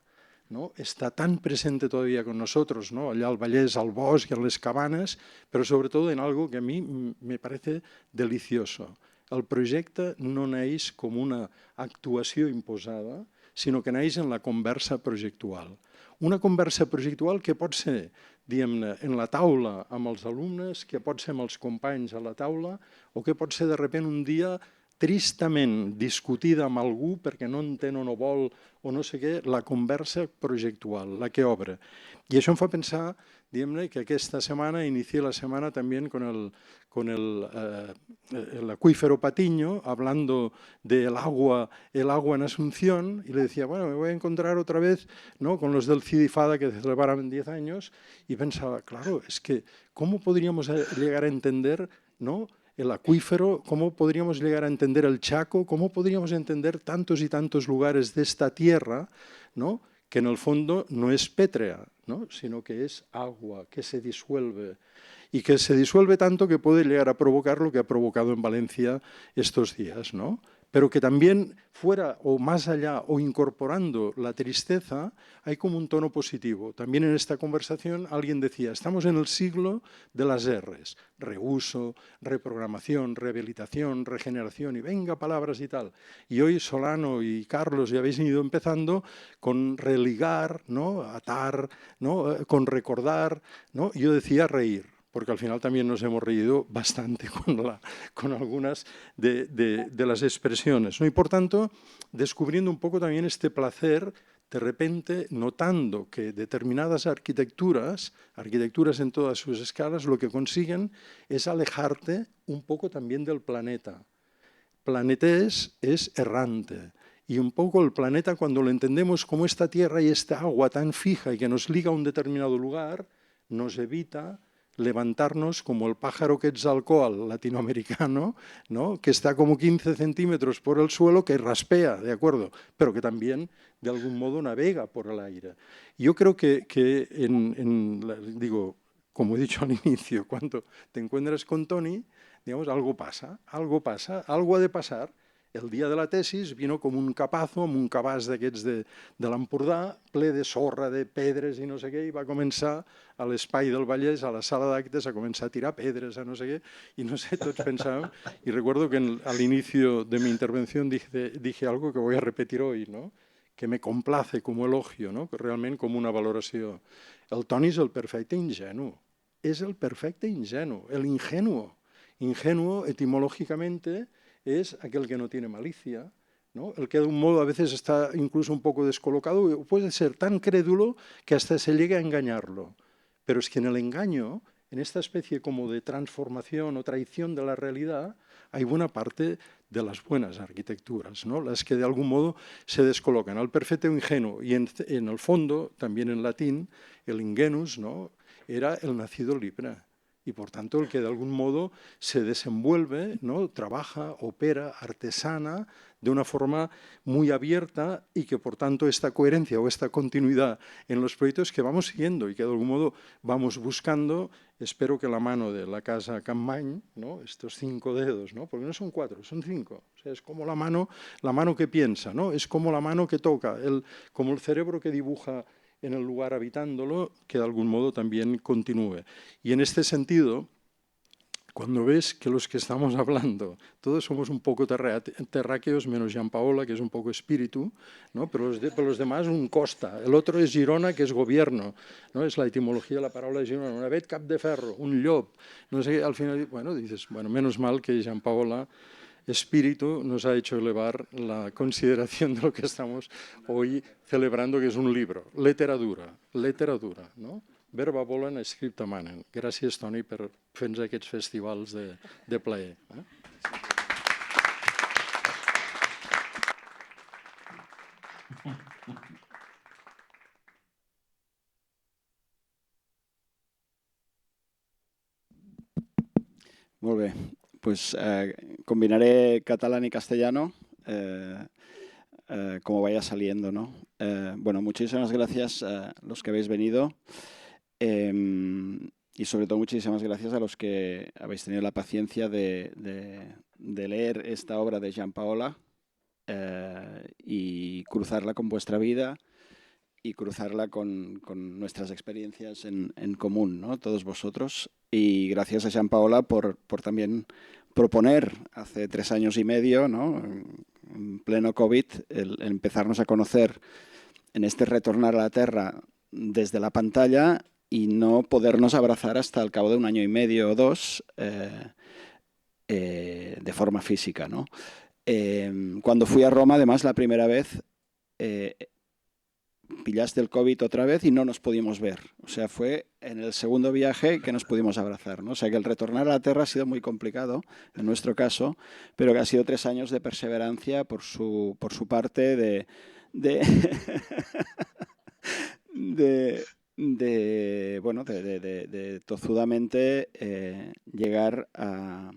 ¿no?, está tan presente todavía con nosotros, ¿no?, allá al Vallès, al bosc, en les cabanes, pero sobre todo en algo que a mí me parece delicioso. El projecte no neix com una actuació imposada, sinó que neix en la conversa projectual. Una conversa projectual que pot ser, diguem-ne, en la taula amb els alumnes, que pot ser amb els companys a la taula, o que pot ser de sobte un dia tristament discutida amb algú perquè no entén o no vol o no sé què, la conversa projectual, la que obre. I això em fa pensar, diguem-ne, que aquesta setmana inicie la setmana también con el acuífero Patiño, hablando del agua, el agua en Asunción, y le decía, bueno, me voy a encontrar otra vez, ¿no?, con los del Cidifada que celebraban 10 años, y pensaba, claro, es que ¿cómo podríamos llegar a entender, ¿no?, el acuífero? ¿Cómo podríamos llegar a entender el Chaco? ¿Cómo podríamos entender tantos y tantos lugares de esta tierra, ¿no?, que en el fondo no es pétrea, ¿no?, sino que es agua, que se disuelve, y que se disuelve tanto que puede llegar a provocar lo que ha provocado en Valencia estos días, ¿no? Pero que también fuera o más allá o incorporando la tristeza hay como un tono positivo. También en esta conversación alguien decía, estamos en el siglo de las R's, reuso, reprogramación, rehabilitación, regeneración y venga palabras y tal. Y hoy Solano y Carlos ya habéis ido empezando con religar, ¿no?, atar, ¿no?, con recordar, ¿no? Yo decía reír, porque al final también nos hemos reído bastante con algunas de las expresiones, ¿no? Y por tanto, descubriendo un poco también este placer, de repente notando que determinadas arquitecturas en todas sus escalas, lo que consiguen es alejarte un poco también del planeta. Planetés es errante. Y un poco el planeta, cuando lo entendemos como esta tierra y esta agua tan fija y que nos liga a un determinado lugar, nos evita levantarnos como el pájaro Quetzalcóatl latinoamericano, ¿no?, que está como 15 centímetros por el suelo, que raspea, ¿de acuerdo?, pero que también de algún modo navega por el aire. Yo creo que digo, como he dicho al inicio, cuando te encuentras con Toni, digamos, algo pasa, algo ha de pasar. El dia de la tesis vino com un capazo, amb un cabàs d'aquests de l'Empordà, ple de sorra, de pedres i no sé què, i va començar a l'espai del Vallès, a la sala d'actes, a començar a tirar pedres, a no sé què, i no sé, tots pensàvem, y recuerdo que al inicio de mi intervención dije algo que voy a repetir hoy, ¿no?, que me complace como elogio, ¿no?, que realment com una valoració. El Toni és el perfecte ingenu, és el perfecte ingenu, el ingenuo. Ingenuo, etimológicamente, es aquel que no tiene malicia, ¿no?, el que de un modo a veces está incluso un poco descolocado, o puede ser tan crédulo que hasta se llegue a engañarlo. Pero es que en el engaño, en esta especie como de transformación o traición de la realidad, hay buena parte de las buenas arquitecturas, ¿no?, las que de algún modo se descolocan. El perfecto ingenuo, y en el fondo, también en latín, el ingenus, ¿no?, era el nacido libre. Y por tanto el que de algún modo se desenvuelve, ¿no?, trabaja, opera, artesana, de una forma muy abierta, y que por tanto esta coherencia o esta continuidad en los proyectos que vamos siguiendo y que de algún modo vamos buscando, espero que la mano de la Casa Campmany, ¿no?, estos 5 dedos, ¿no?, porque no son 4, son 5, o sea, es como la mano que piensa, ¿no?, es como la mano que toca, como el cerebro que dibuja en el lugar habitándolo, que de algún modo también continúe. Y en este sentido, cuando ves que los que estamos hablando, todos somos un poco terráqueos, menos Gianpaola, que es un poco espíritu, ¿no?, pero los demás un costa. El otro es Girona, que es gobierno, ¿no?, es la etimología de la palabra Girona, un avet cap de ferro, un llop, no sé, al final, bueno, dices, bueno, menos mal que Gianpaola, espíritu, nos ha hecho elevar la consideración de lo que estamos hoy celebrando, que es un libro, literatura, no? Verba volen, scripta manen. Gràcies, Toni, per fer-nos aquests festivals de plaer. Molt bé, pues combinaré catalán y castellano como vaya saliendo, ¿no? Bueno, muchísimas gracias a los que habéis venido y sobre todo muchísimas gracias a los que habéis tenido la paciencia de leer esta obra de Gianpaola y cruzarla con vuestra vida y cruzarla con nuestras experiencias en común, ¿no?, todos vosotros. Y gracias a Gianpaola por también proponer hace 3 años y medio, ¿no?, en pleno COVID, el empezarnos a conocer en este retornar a la Tierra desde la pantalla y no podernos abrazar hasta el cabo de 1 año y medio o 2 de forma física, ¿no? Cuando fui a Roma, además, la primera vez, pillaste el COVID otra vez y no nos pudimos ver. O sea, fue en el segundo viaje que nos pudimos abrazar, ¿no? O sea, que el retornar a la Tierra ha sido muy complicado, en nuestro caso, pero que ha sido 3 años de perseverancia por su parte de tozudamente llegar a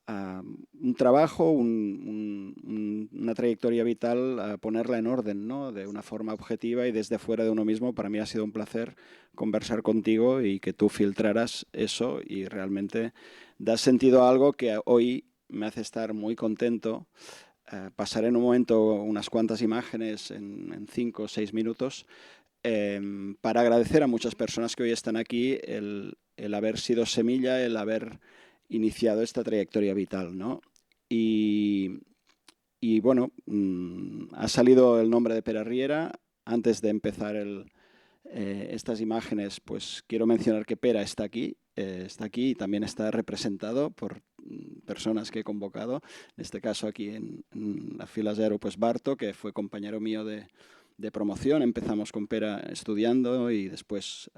un trabajo, una trayectoria vital, a ponerla en orden, ¿no? De una forma objetiva y desde fuera de uno mismo. Para mí ha sido un placer conversar contigo y que tú filtraras eso y realmente das sentido a algo que hoy me hace estar muy contento. Pasaré en un momento unas cuantas imágenes en 5 o 6 minutos para agradecer a muchas personas que hoy están aquí el haber sido semilla, el haber iniciado esta trayectoria vital, ¿no? Y bueno, ha salido el nombre de Pere Riera. Antes de empezar estas imágenes, pues quiero mencionar que Pere está aquí y también está representado por personas que he convocado. En este caso aquí en la fila 0, pues Barto, que fue compañero mío de promoción. Empezamos con Pere estudiando y después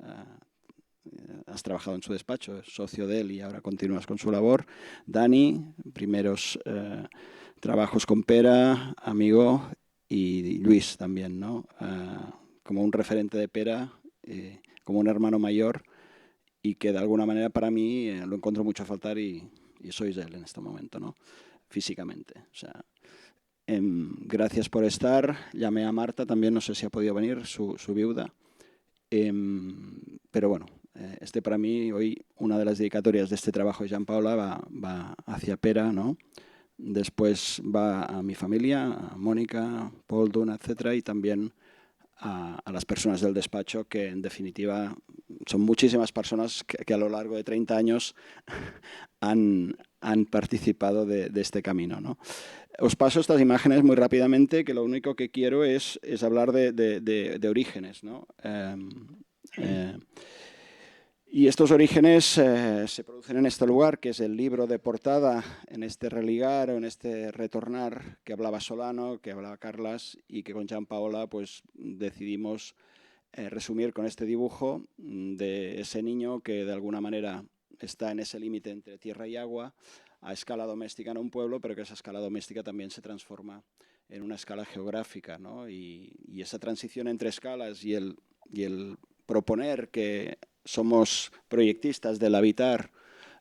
has trabajado en su despacho, es socio de él y ahora continúas con su labor. Dani, primeros trabajos con Pere, amigo, y Luis también, ¿no? Como un referente de Pere, como un hermano mayor y que de alguna manera para mí lo encuentro mucho a faltar y sois él en este momento, ¿no? Físicamente. O sea, gracias por estar. Llamé a Marta también, no sé si ha podido venir, su viuda. Pero bueno, para mí hoy una de las dedicatorias de este trabajo de Jean Paula va hacia Pere, ¿no? Después va a mi familia, a Mónica, Paul, Duna, etcétera, y también a las personas del despacho, que en definitiva son muchísimas personas que a lo largo de 30 años han participado de este camino, ¿no? Os paso estas imágenes muy rápidamente, que lo único que quiero es hablar de orígenes, ¿no? Y estos orígenes se producen en este lugar, que es el libro de portada, en este religar o en este retornar que hablaba Solano, que hablaba Carlas y que con Jean Paola pues, decidimos resumir con este dibujo de ese niño que de alguna manera está en ese límite entre tierra y agua, a escala doméstica en un pueblo, pero que esa escala doméstica también se transforma en una escala geográfica, ¿no? Y esa transición entre escalas y el proponer que somos proyectistas del habitar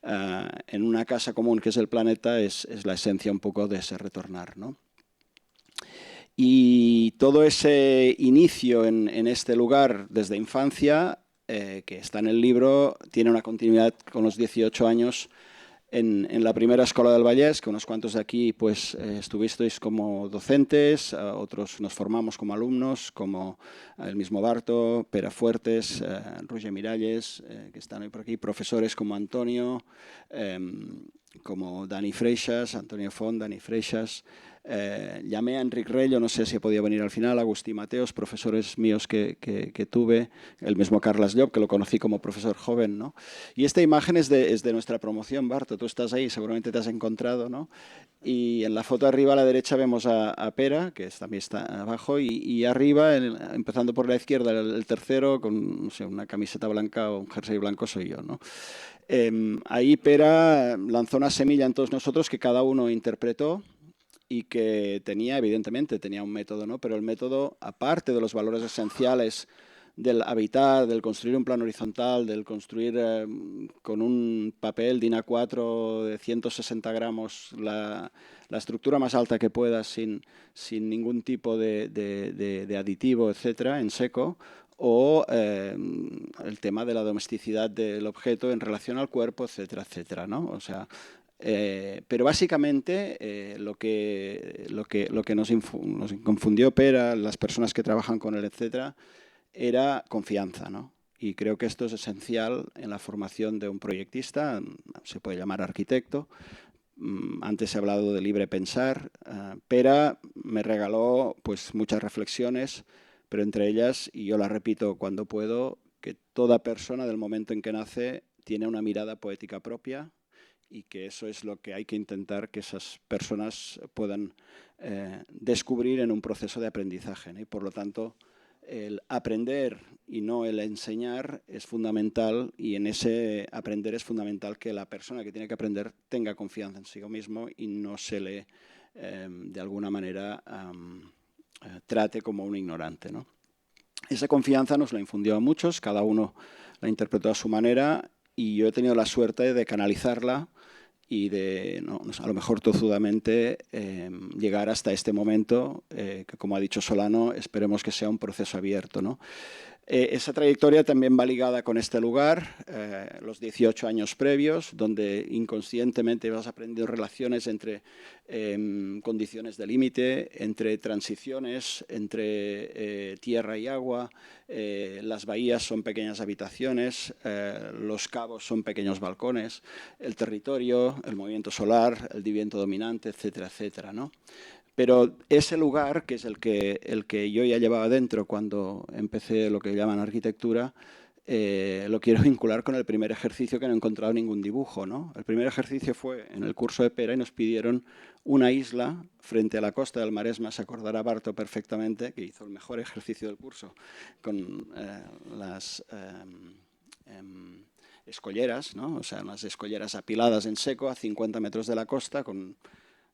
en una casa común que es el planeta es la esencia un poco de ese retornar, ¿no? Y todo ese inicio en este lugar desde infancia, que está en el libro, tiene una continuidad con los 18 años en la primera escuela del Vallès, que unos cuantos de aquí pues, estuvisteis como docentes, otros nos formamos como alumnos, como el mismo Barto, Pere Fuertes, Roger Miralles, que están hoy por aquí, profesores como Antonio, como Dani Freixas, Antonio Font, Dani Freixas. Llamé a Enric Rello, no sé si ha podido venir al final, Agustí Mateos, profesores míos que tuve, el mismo Carles Llop, que lo conocí como profesor joven, ¿no? Y esta imagen es de nuestra promoción, Barto, tú estás ahí, seguramente te has encontrado, ¿no? Y en la foto arriba a la derecha vemos a Pere, que también está abajo, y arriba, empezando por la izquierda, el tercero, con no sé, una camiseta blanca o un jersey blanco, soy yo, ¿no? Ahí Pere lanzó una semilla en todos nosotros que cada uno interpretó, y que evidentemente tenía un método, ¿no? Pero el método, aparte de los valores esenciales del habitar, del construir un plano horizontal, del construir con un papel DIN A4 de 160 gramos la estructura más alta que puedas sin ningún tipo de aditivo, etcétera, en seco, o el tema de la domesticidad del objeto en relación al cuerpo, etcétera, etcétera, ¿no? O sea, pero básicamente lo que nos confundió Pere, las personas que trabajan con él, etcétera, era confianza, ¿no? Y creo que esto es esencial en la formación de un proyectista, se puede llamar arquitecto. Antes he hablado de libre pensar. Pere me regaló pues, muchas reflexiones, pero entre ellas, y yo las repito cuando puedo, que toda persona del momento en que nace tiene una mirada poética propia, y que eso es lo que hay que intentar que esas personas puedan descubrir en un proceso de aprendizaje, ¿no? Y por lo tanto, el aprender y no el enseñar es fundamental, y en ese aprender es fundamental que la persona que tiene que aprender tenga confianza en sí mismo y no se le, de alguna manera, trate como un ignorante, ¿no? Esa confianza nos la infundió a muchos, cada uno la interpretó a su manera, y yo he tenido la suerte de canalizarla y de, a lo mejor tozudamente, llegar hasta este momento, que, como ha dicho Solano, esperemos que sea un proceso abierto, ¿no? Esa trayectoria también va ligada con este lugar, los 18 años previos, donde inconscientemente vas aprendiendo relaciones entre condiciones de límite, entre transiciones, entre tierra y agua. Las bahías son pequeñas habitaciones, los cabos son pequeños balcones, el territorio, el movimiento solar, el viento dominante, etcétera, etcétera, ¿no? Pero ese lugar, que es el que yo ya llevaba dentro cuando empecé lo que llaman arquitectura, lo quiero vincular con el primer ejercicio, que no he encontrado ningún dibujo, ¿no? El primer ejercicio fue en el curso de Pera y nos pidieron una isla frente a la costa del Maresma. Se acordará Barto perfectamente, que hizo el mejor ejercicio del curso con las escolleras, ¿no? O sea, las escolleras apiladas en seco a 50 metros de la costa, con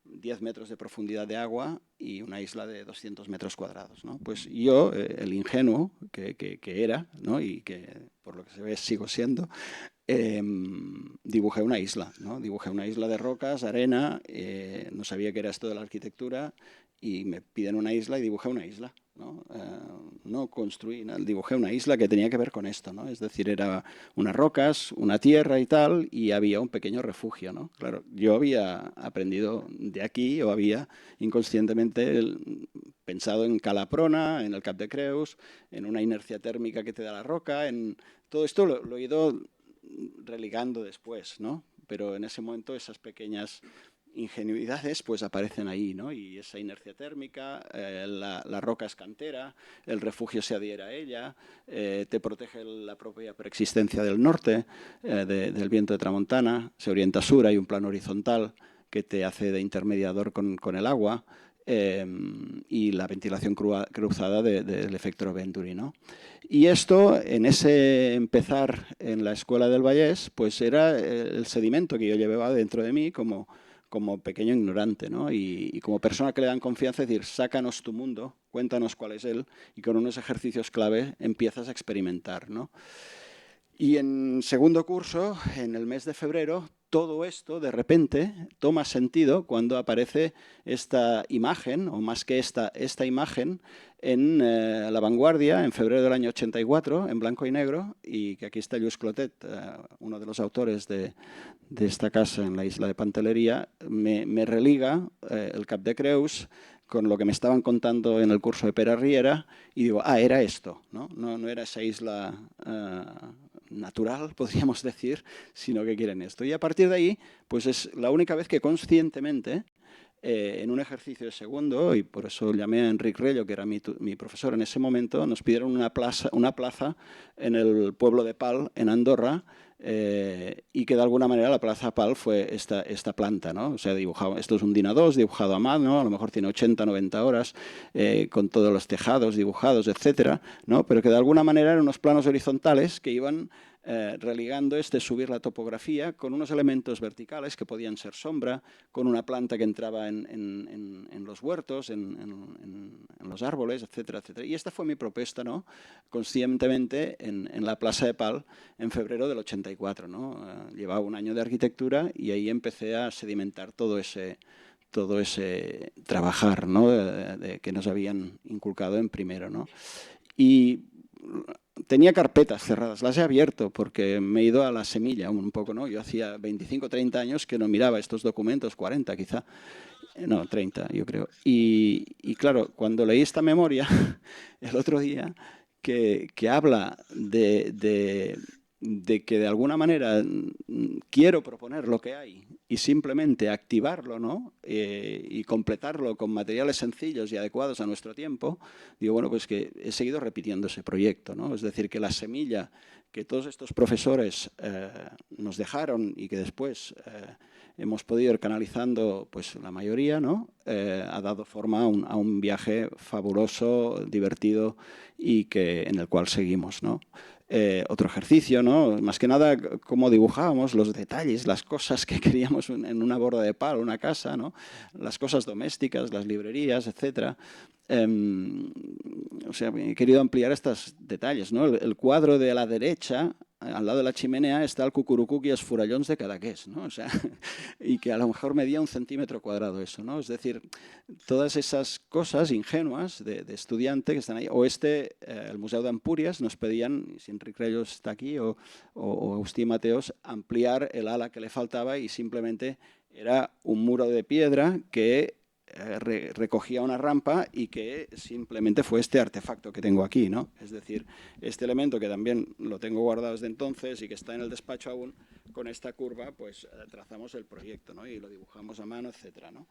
10 metros de profundidad de agua y una isla de 200 metros cuadrados, ¿no? Pues yo, el ingenuo que era, ¿no? Y que por lo que se ve sigo siendo, dibujé una isla, ¿no? Dibujé una isla de rocas, arena, no sabía qué era esto de la arquitectura, y me piden una isla y dibujé una isla, ¿no? No construí, dibujé una isla que tenía que ver con esto, ¿no? Es decir, era unas rocas, una tierra y tal, y había un pequeño refugio, ¿no? Claro, yo había aprendido de aquí, o había inconscientemente pensado en Calaprona, en el Cap de Creus, en una inercia térmica que te da la roca, en todo esto lo he ido religando después, ¿no? Pero en ese momento esas pequeñas ingenuidades pues aparecen ahí, ¿no? Y esa inercia térmica, la roca es cantera, el refugio se adhiere a ella, te protege la propia preexistencia del norte, del viento de tramontana, se orienta sur, hay un plano horizontal que te hace de intermediador con el agua, y la ventilación cruzada del efecto Venturi, ¿no? Y esto, en ese empezar en la Escuela del Vallès, pues era el sedimento que yo llevaba dentro de mí como pequeño ignorante, ¿no? Y como persona que le dan confianza, es decir, sácanos tu mundo, cuéntanos cuál es él, y con unos ejercicios clave empiezas a experimentar, ¿no? Y en segundo curso, en el mes de febrero, todo esto de repente toma sentido cuando aparece esta imagen, o más que esta imagen, en La Vanguardia, en febrero del año 84, en blanco y negro, y que aquí está Lluís Clotet, uno de los autores de esta casa en la isla de Pantelleria, me religa el Cap de Creus con lo que me estaban contando en el curso de Pere Riera, y digo, era esto, ¿no? No era esa isla natural, podríamos decir, sino que quieren esto. Y a partir de ahí, pues es la única vez que conscientemente, en un ejercicio de segundo, y por eso llamé a Enric Rello, que era mi profesor en ese momento, nos pidieron una plaza en el pueblo de Pal, en Andorra, y que de alguna manera la plaza Pal fue esta planta, ¿no? O sea, dibujado, esto es un DIN A2 dibujado a mano, a lo mejor tiene 80, 90 horas, con todos los tejados dibujados, etcétera, ¿no? Pero que de alguna manera eran unos planos horizontales que iban religando subir la topografía con unos elementos verticales que podían ser sombra, con una planta que entraba en los huertos, en los árboles, etcétera, etcétera. Y esta fue mi propuesta, ¿no? Conscientemente en la Plaza de Pal en febrero del 84, ¿no? Llevaba un año de arquitectura y ahí empecé a sedimentar todo ese trabajar, ¿no? Que nos habían inculcado en primero, ¿no? Y tenía carpetas cerradas, las he abierto porque me he ido a la semilla un poco, ¿no? Yo hacía 25, 30 años que no miraba estos documentos, 40 quizá, no, 30 yo creo. Y claro, cuando leí esta memoria el otro día, que habla de que de alguna manera quiero proponer lo que hay y simplemente activarlo, ¿no? Y completarlo con materiales sencillos y adecuados a nuestro tiempo, digo, bueno, pues que he seguido repitiendo ese proyecto, ¿no? Es decir, que la semilla que todos estos profesores nos dejaron y que después hemos podido ir canalizando, pues la mayoría, ¿no? Ha dado forma a un viaje fabuloso, divertido y en el cual seguimos, ¿no? Otro ejercicio, ¿no? Más que nada cómo dibujábamos los detalles, las cosas que queríamos en una borda de palo, una casa, ¿no? Las cosas domésticas, las librerías, etc. O sea, he querido ampliar estos detalles, ¿no? El cuadro de la derecha, al lado de la chimenea, está el cucurucuc y els forallons de Cadaqués, ¿no? O sea, y que a lo mejor medía 1 centímetro cuadrado eso, ¿no? Es decir, todas esas cosas ingenuas de estudiante que están ahí. O el Museo de Ampurias nos pedían, si Enric Reyos está aquí, o Agustí Mateos, ampliar el ala que le faltaba y simplemente era un muro de piedra que recogía una rampa y que simplemente fue este artefacto que tengo aquí, ¿no? Es decir, este elemento que también lo tengo guardado desde entonces y que está en el despacho aún, con esta curva pues trazamos el proyecto, ¿no? Y lo dibujamos a mano, etcétera, ¿no?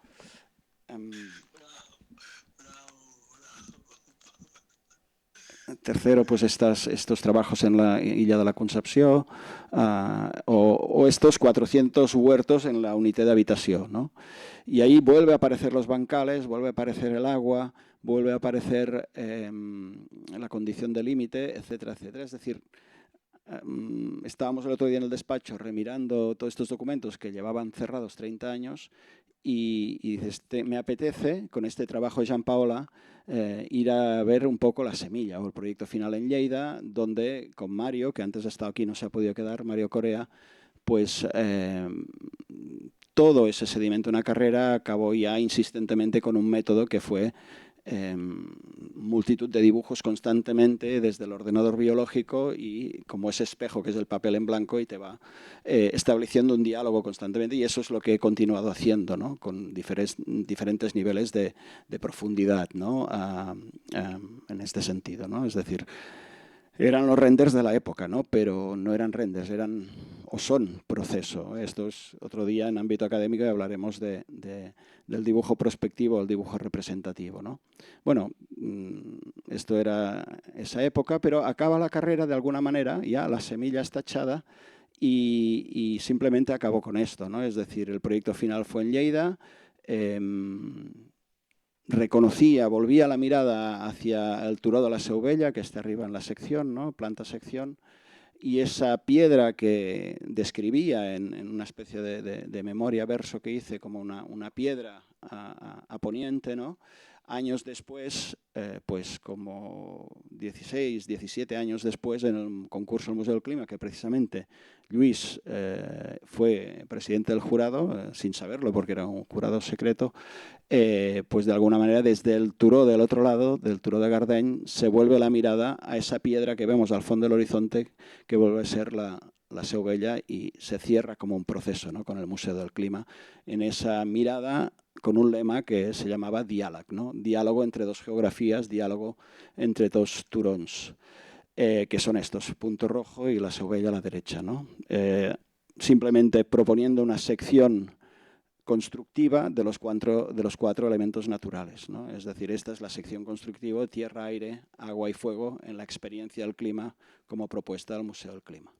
Tercero, pues estos trabajos en la Illa de la Concepció o estos 400 huertos en la unité de habitación, ¿no? Y ahí vuelve a aparecer los bancales, vuelve a aparecer el agua, vuelve a aparecer la condición de límite, etcétera, etcétera. Es decir, estábamos el otro día en el despacho remirando todos estos documentos que llevaban cerrados 30 años y dices, me apetece, con este trabajo de Jean Paola, ir a ver un poco la semilla o el proyecto final en Lleida, donde con Mario, que antes ha estado aquí, no se ha podido quedar, Mario Corea, pues todo ese sedimento en una carrera acabó ya insistentemente con un método que fue multitud de dibujos constantemente desde el ordenador biológico y como ese espejo que es el papel en blanco y te va estableciendo un diálogo constantemente, y eso es lo que he continuado haciendo, ¿no? Con diferentes niveles de profundidad, ¿no? En este sentido, ¿no? Es decir, eran los renders de la época, ¿no? Pero no eran renders, eran o son proceso. Esto es otro día en ámbito académico y hablaremos del dibujo prospectivo, el dibujo representativo, ¿no? Bueno, esto era esa época, pero acaba la carrera de alguna manera, ya la semilla está echada y simplemente acabó con esto, ¿no? Es decir, el proyecto final fue en Lleida, volvía la mirada hacia el turó de la Seu Vella, que está arriba en la sección, ¿no? Planta sección, y esa piedra que describía en una especie de memoria verso que hice como una piedra a poniente, ¿no? Años después, pues como 16, 17 años después, en el concurso del Museo del Clima, que precisamente Luis fue presidente del jurado, sin saberlo porque era un jurado secreto, pues de alguna manera desde el turó del otro lado, del turó de Gardeny, se vuelve la mirada a esa piedra que vemos al fondo del horizonte, que vuelve a ser la Seu Vella, y se cierra como un proceso, ¿no? Con el Museo del Clima, en esa mirada con un lema que se llamaba diàleg, ¿no? Diálogo entre dos geografías, diálogo entre dos turons, que son estos, Punto Rojo y la Seu Vella a la derecha, ¿no? Simplemente proponiendo una sección constructiva de los cuatro elementos naturales, ¿no? Es decir, esta es la sección constructiva: tierra, aire, agua y fuego en la experiencia del clima como propuesta del Museo del Clima.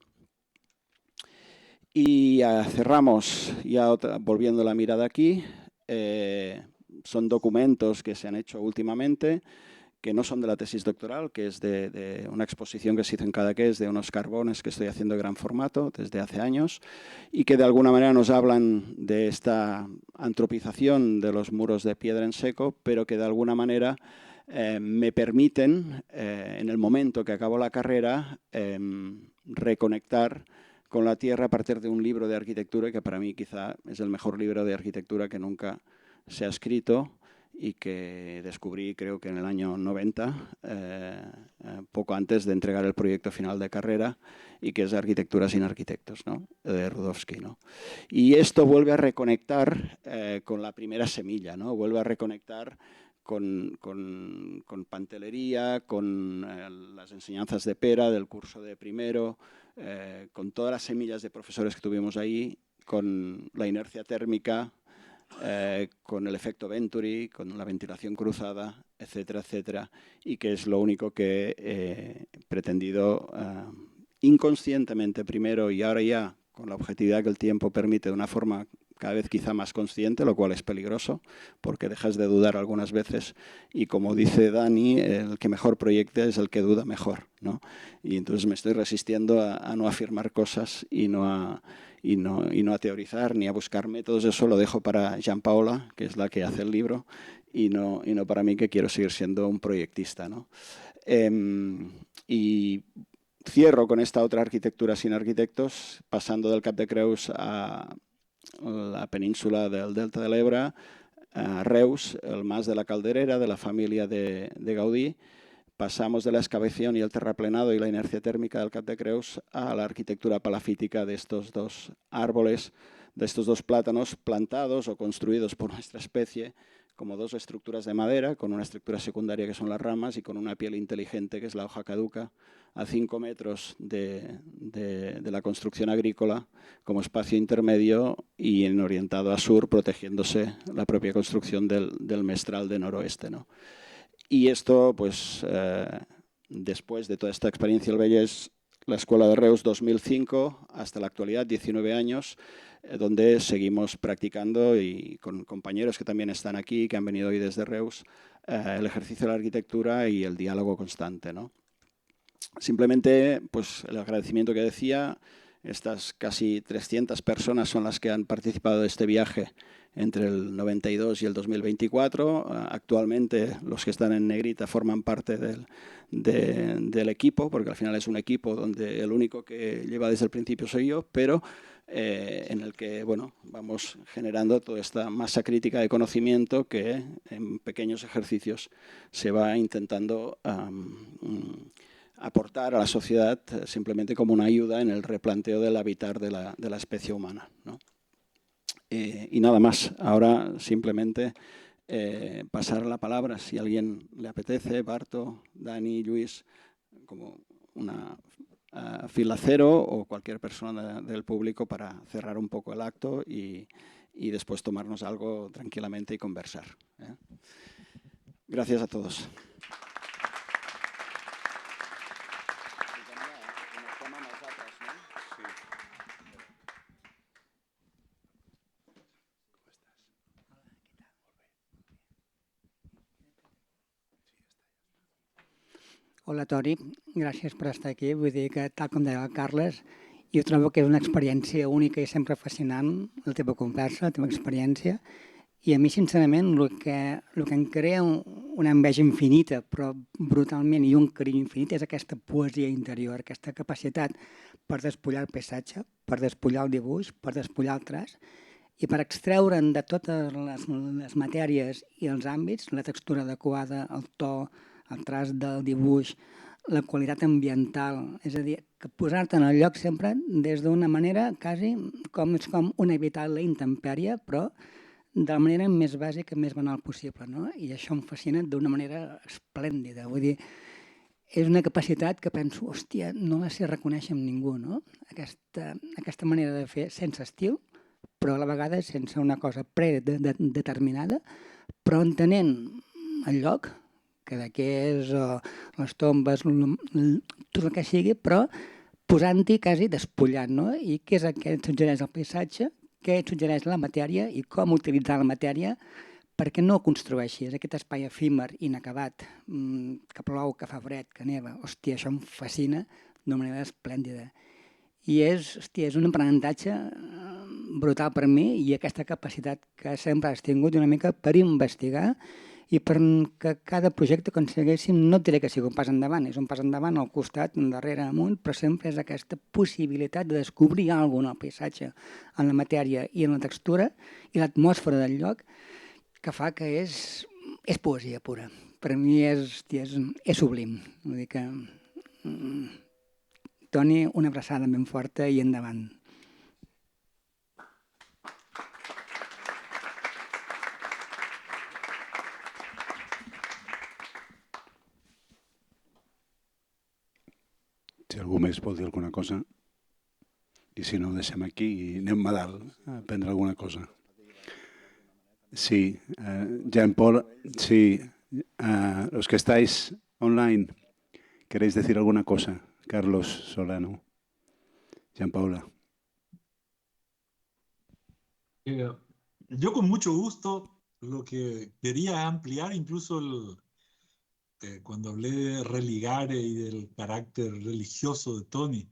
Y cerramos ya volviendo la mirada aquí. Son documentos que se han hecho últimamente, que no son de la tesis doctoral, que es de una exposición que se hizo en Cadaqués de unos carbones que estoy haciendo de gran formato desde hace años y que de alguna manera nos hablan de esta antropización de los muros de piedra en seco, pero que de alguna manera me permiten, en el momento que acabo la carrera, reconectar con la tierra a partir de un libro de arquitectura que para mí quizá es el mejor libro de arquitectura que nunca se ha escrito y que descubrí creo que en el año 90, poco antes de entregar el proyecto final de carrera, y que es Arquitectura sin arquitectos, ¿no? De Rudowski, ¿no? Y esto vuelve a reconectar con la primera semilla, ¿no? Vuelve a reconectar con pantelería, con las enseñanzas de Pera del curso de primero, con todas las semillas de profesores que tuvimos ahí, con la inercia térmica, con el efecto Venturi, con la ventilación cruzada, etcétera, etcétera, y que es lo único que he pretendido inconscientemente primero y ahora ya con la objetividad que el tiempo permite de una forma cada vez quizá más consciente, lo cual es peligroso porque dejas de dudar algunas veces y como dice Dani, el que mejor proyecta es el que duda mejor, ¿no? Y entonces me estoy resistiendo a no afirmar cosas y no a teorizar ni a buscar métodos. Eso lo dejo para Jean Paola, que es la que hace el libro, y no para mí, que quiero seguir siendo un proyectista, ¿no? Y cierro con esta otra arquitectura sin arquitectos, pasando del Cap de Creus a la península del Delta de l'Ebre, a Reus, el Mas de la Calderera, de la familia de Gaudí. Pasamos de la excavación y el terraplenado y la inercia térmica del Cap de Creus a la arquitectura palafítica de estos dos árboles, de estos dos plátanos plantados o construidos por nuestra especie como dos estructuras de madera, con una estructura secundaria que son las ramas y con una piel inteligente que es la hoja caduca, a 5 metros de la construcción agrícola como espacio intermedio y en orientado a sur, protegiéndose la propia construcción del mestral de noroeste, ¿no? Y esto, pues, después de toda esta experiencia, el Vella es la Escuela de Reus 2005 hasta la actualidad, 19 años, donde seguimos practicando y con compañeros que también están aquí, que han venido hoy desde Reus, el ejercicio de la arquitectura y el diálogo constante, ¿no? Simplemente, pues, el agradecimiento que decía, estas casi 300 personas son las que han participado de este viaje entre el 92 y el 2024. Actualmente los que están en negrita forman parte del equipo, porque al final es un equipo donde el único que lleva desde el principio soy yo, pero en el que, bueno, vamos generando toda esta masa crítica de conocimiento que en pequeños ejercicios se va intentando aportar a la sociedad simplemente como una ayuda en el replanteo del habitar de la especie humana, ¿no? Y nada más. Ahora simplemente pasar la palabra, si a alguien le apetece, Barto, Dani, Luis, como una fila cero o cualquier persona del público para cerrar un poco el acto y después tomarnos algo tranquilamente y conversar, ¿eh? Gracias a todos. Hola, Toni. Gràcies per estar aquí. Vull dir que, tal com deia el Carles, jo trobo que és una experiència única i sempre fascinant, la teva conversa, la teva experiència. I a mi, sincerament, el que em crea una enveja infinita, però brutalment, i un carinyo infinit, és aquesta poesia interior, aquesta capacitat per despullar el paisatge, per despullar el dibuix, per despullar el traç, i per extreure'n de totes les matèries i els àmbits la textura adequada, el to, el traç del dibuix, la qualitat ambiental, és a dir, que posar-te en el lloc sempre des d'una manera quasi com una evitar la intempèrie, però de la manera més bàsica, més banal possible, no? I això em fascina d'una manera esplèndida. Vull dir, és una capacitat que penso, hòstia, no la sé reconèixer amb ningú, no? Aquesta manera de fer sense estil, però a la vegada sense una cosa predeterminada, però entenent el lloc, que d'aquí és les tombes, tot el que sigui, però posant-hi quasi despullant, no? I què és el que et suggereix el paisatge, què et suggereix la matèria i com utilitzar la matèria perquè no construeixis aquest espai efímer, inacabat, que plou, que fa fred, que neva. Hòstia, això em fascina d'una manera esplèndida. I és un aprenentatge brutal per mi i aquesta capacitat que sempre has tingut una mica per investigar i perquè cada projecte aconseguéssim, no et diré que sigui un pas endavant, és un pas endavant al costat, darrere, amunt, però sempre és aquesta possibilitat de descobrir alguna cosa en el paisatge, en la matèria i en la textura i l'atmosfera del lloc que fa que és poesia pura. Per mi és sublim. Vull dir que, Toni, una abraçada ben forta i endavant. Si algú més vol dir alguna cosa. I si no, ho deixem aquí i anem a dalt a prendre alguna cosa. Sí, Jean-Paul, sí, los que estáis online, ¿queréis decir alguna cosa? Carlos Solano, Gianpaola. Yo con mucho gusto lo que quería ampliar incluso cuando hablé de religare y del carácter religioso de Tony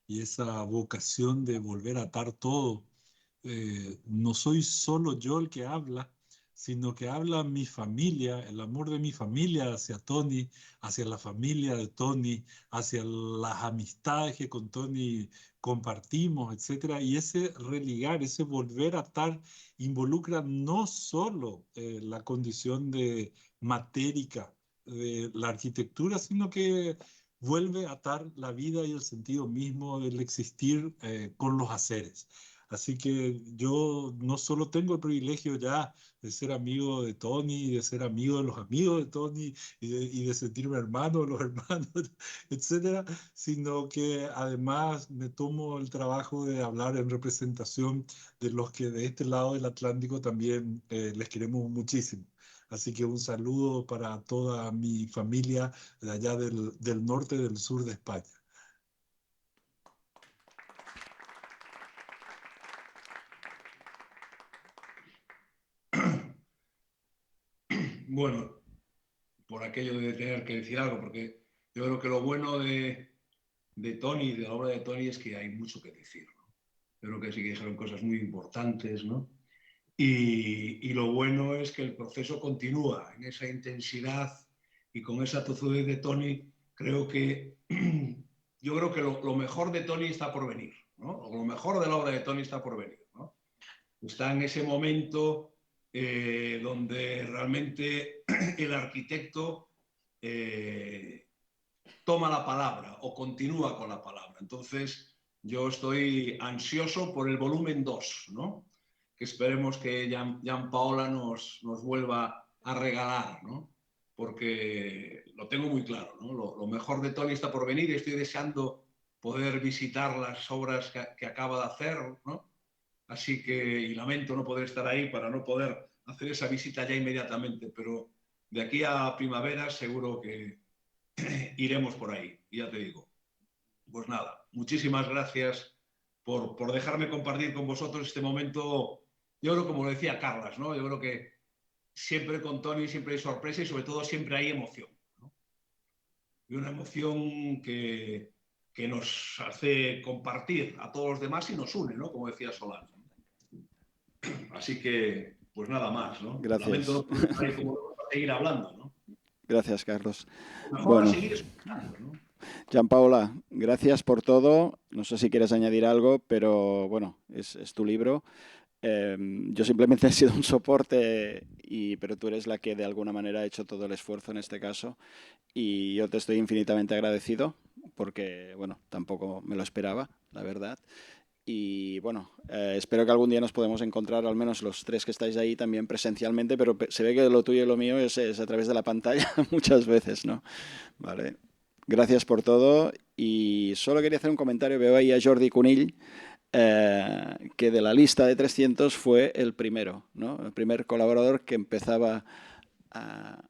y esa vocación de volver a atar todo. No soy solo yo el que habla, sino que habla mi familia, el amor de mi familia hacia Tony, hacia la familia de Tony, hacia las amistades que con Tony compartimos, etcétera. Y ese religar, ese volver a atar, involucra no solo la condición de matérica de la arquitectura, sino que vuelve a atar la vida y el sentido mismo del existir con los haceres. Así que yo no solo tengo el privilegio ya de ser amigo de Tony, de ser amigo de los amigos de Tony y de sentirme hermano de los hermanos, etcétera, sino que además me tomo el trabajo de hablar en representación de los que de este lado del Atlántico también les queremos muchísimo. Así que un saludo para toda mi familia de allá del norte y del sur de España. Bueno, por aquello de tener que decir algo, porque yo creo que lo bueno de Tony, de la obra de Tony, es que hay mucho que decir, ¿no? Yo creo que sí que dijeron cosas muy importantes, ¿no? Y lo bueno es que el proceso continúa en esa intensidad y con esa tozudez de Tony. Yo creo que lo mejor de Tony está por venir, ¿no? Lo mejor de la obra de Tony está por venir, ¿no? Está en ese momento donde realmente el arquitecto toma la palabra o continúa con la palabra. Entonces, yo estoy ansioso por el volumen 2, ¿no? Que esperemos que Gianpaola nos vuelva a regalar, ¿no? Porque lo tengo muy claro, ¿no? Lo mejor de Tony está por venir y estoy deseando poder visitar las obras que acaba de hacer, ¿no? Así que, y lamento no poder estar ahí para no poder hacer esa visita ya inmediatamente, pero de aquí a primavera seguro que iremos por ahí, ya te digo. Pues nada, muchísimas gracias por dejarme compartir con vosotros este momento. Yo creo, como lo decía Carlas, ¿no? Yo creo que siempre con Tony siempre hay sorpresa y sobre todo siempre hay emoción, ¿no? Y una emoción que nos hace compartir a todos los demás y nos une, ¿no? Como decía Solano. Así que, pues nada más, ¿no? Gracias. Lamento no poder estar ahí como seguir hablando, ¿no? Gracias, Carlos. Mejor Bueno, seguir escuchando, ¿no? Gianpaola, gracias por todo. No sé si quieres añadir algo, pero bueno, es tu libro. Yo simplemente he sido un soporte, pero tú eres la que de alguna manera ha hecho todo el esfuerzo en este caso. Y yo te estoy infinitamente agradecido porque, bueno, tampoco me lo esperaba, la verdad. Y bueno, espero que algún día nos podamos encontrar, al menos los tres que estáis ahí también presencialmente, pero se ve que lo tuyo y lo mío es a través de la pantalla muchas veces, ¿no? Vale. Gracias por todo y solo quería hacer un comentario. Veo ahí a Jordi Cunill, que de la lista de 300 fue el primero, ¿no? El primer colaborador que empezaba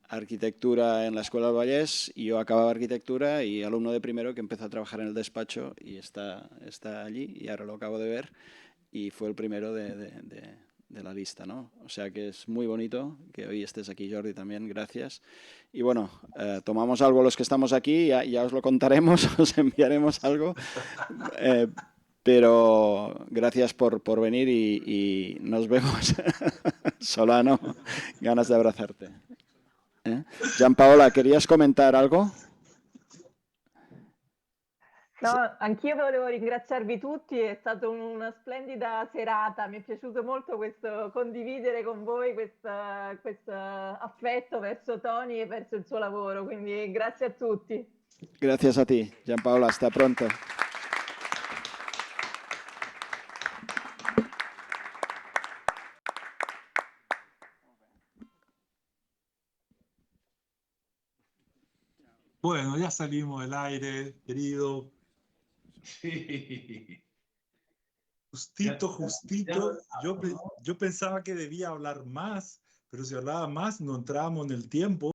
arquitectura en la Escuela del Vallès y yo acababa arquitectura y alumno de primero que empezó a trabajar en el despacho y está allí y ahora lo acabo de ver y fue el primero de la lista, ¿no? O sea que es muy bonito que hoy estés aquí, Jordi, también, gracias. Y bueno, tomamos algo los que estamos aquí, ya os lo contaremos, os enviaremos algo, pero gracias por venir y nos vemos. Solano, ganas de abrazarte. Gianpaola, ¿querías comentar algo? No, anch'io volevo ringraziarvi tutti, è stata una splendida serata, mi è piaciuto molto condividere con voi questo affetto verso Tony e verso il suo lavoro, quindi grazie a tutti. Gracias a ti, Gianpaola, hasta pronto. Bueno, ya salimos del aire, querido. Sí. Justito, justito. Yo pensaba que debía hablar más, pero si hablaba más no entrábamos en el tiempo.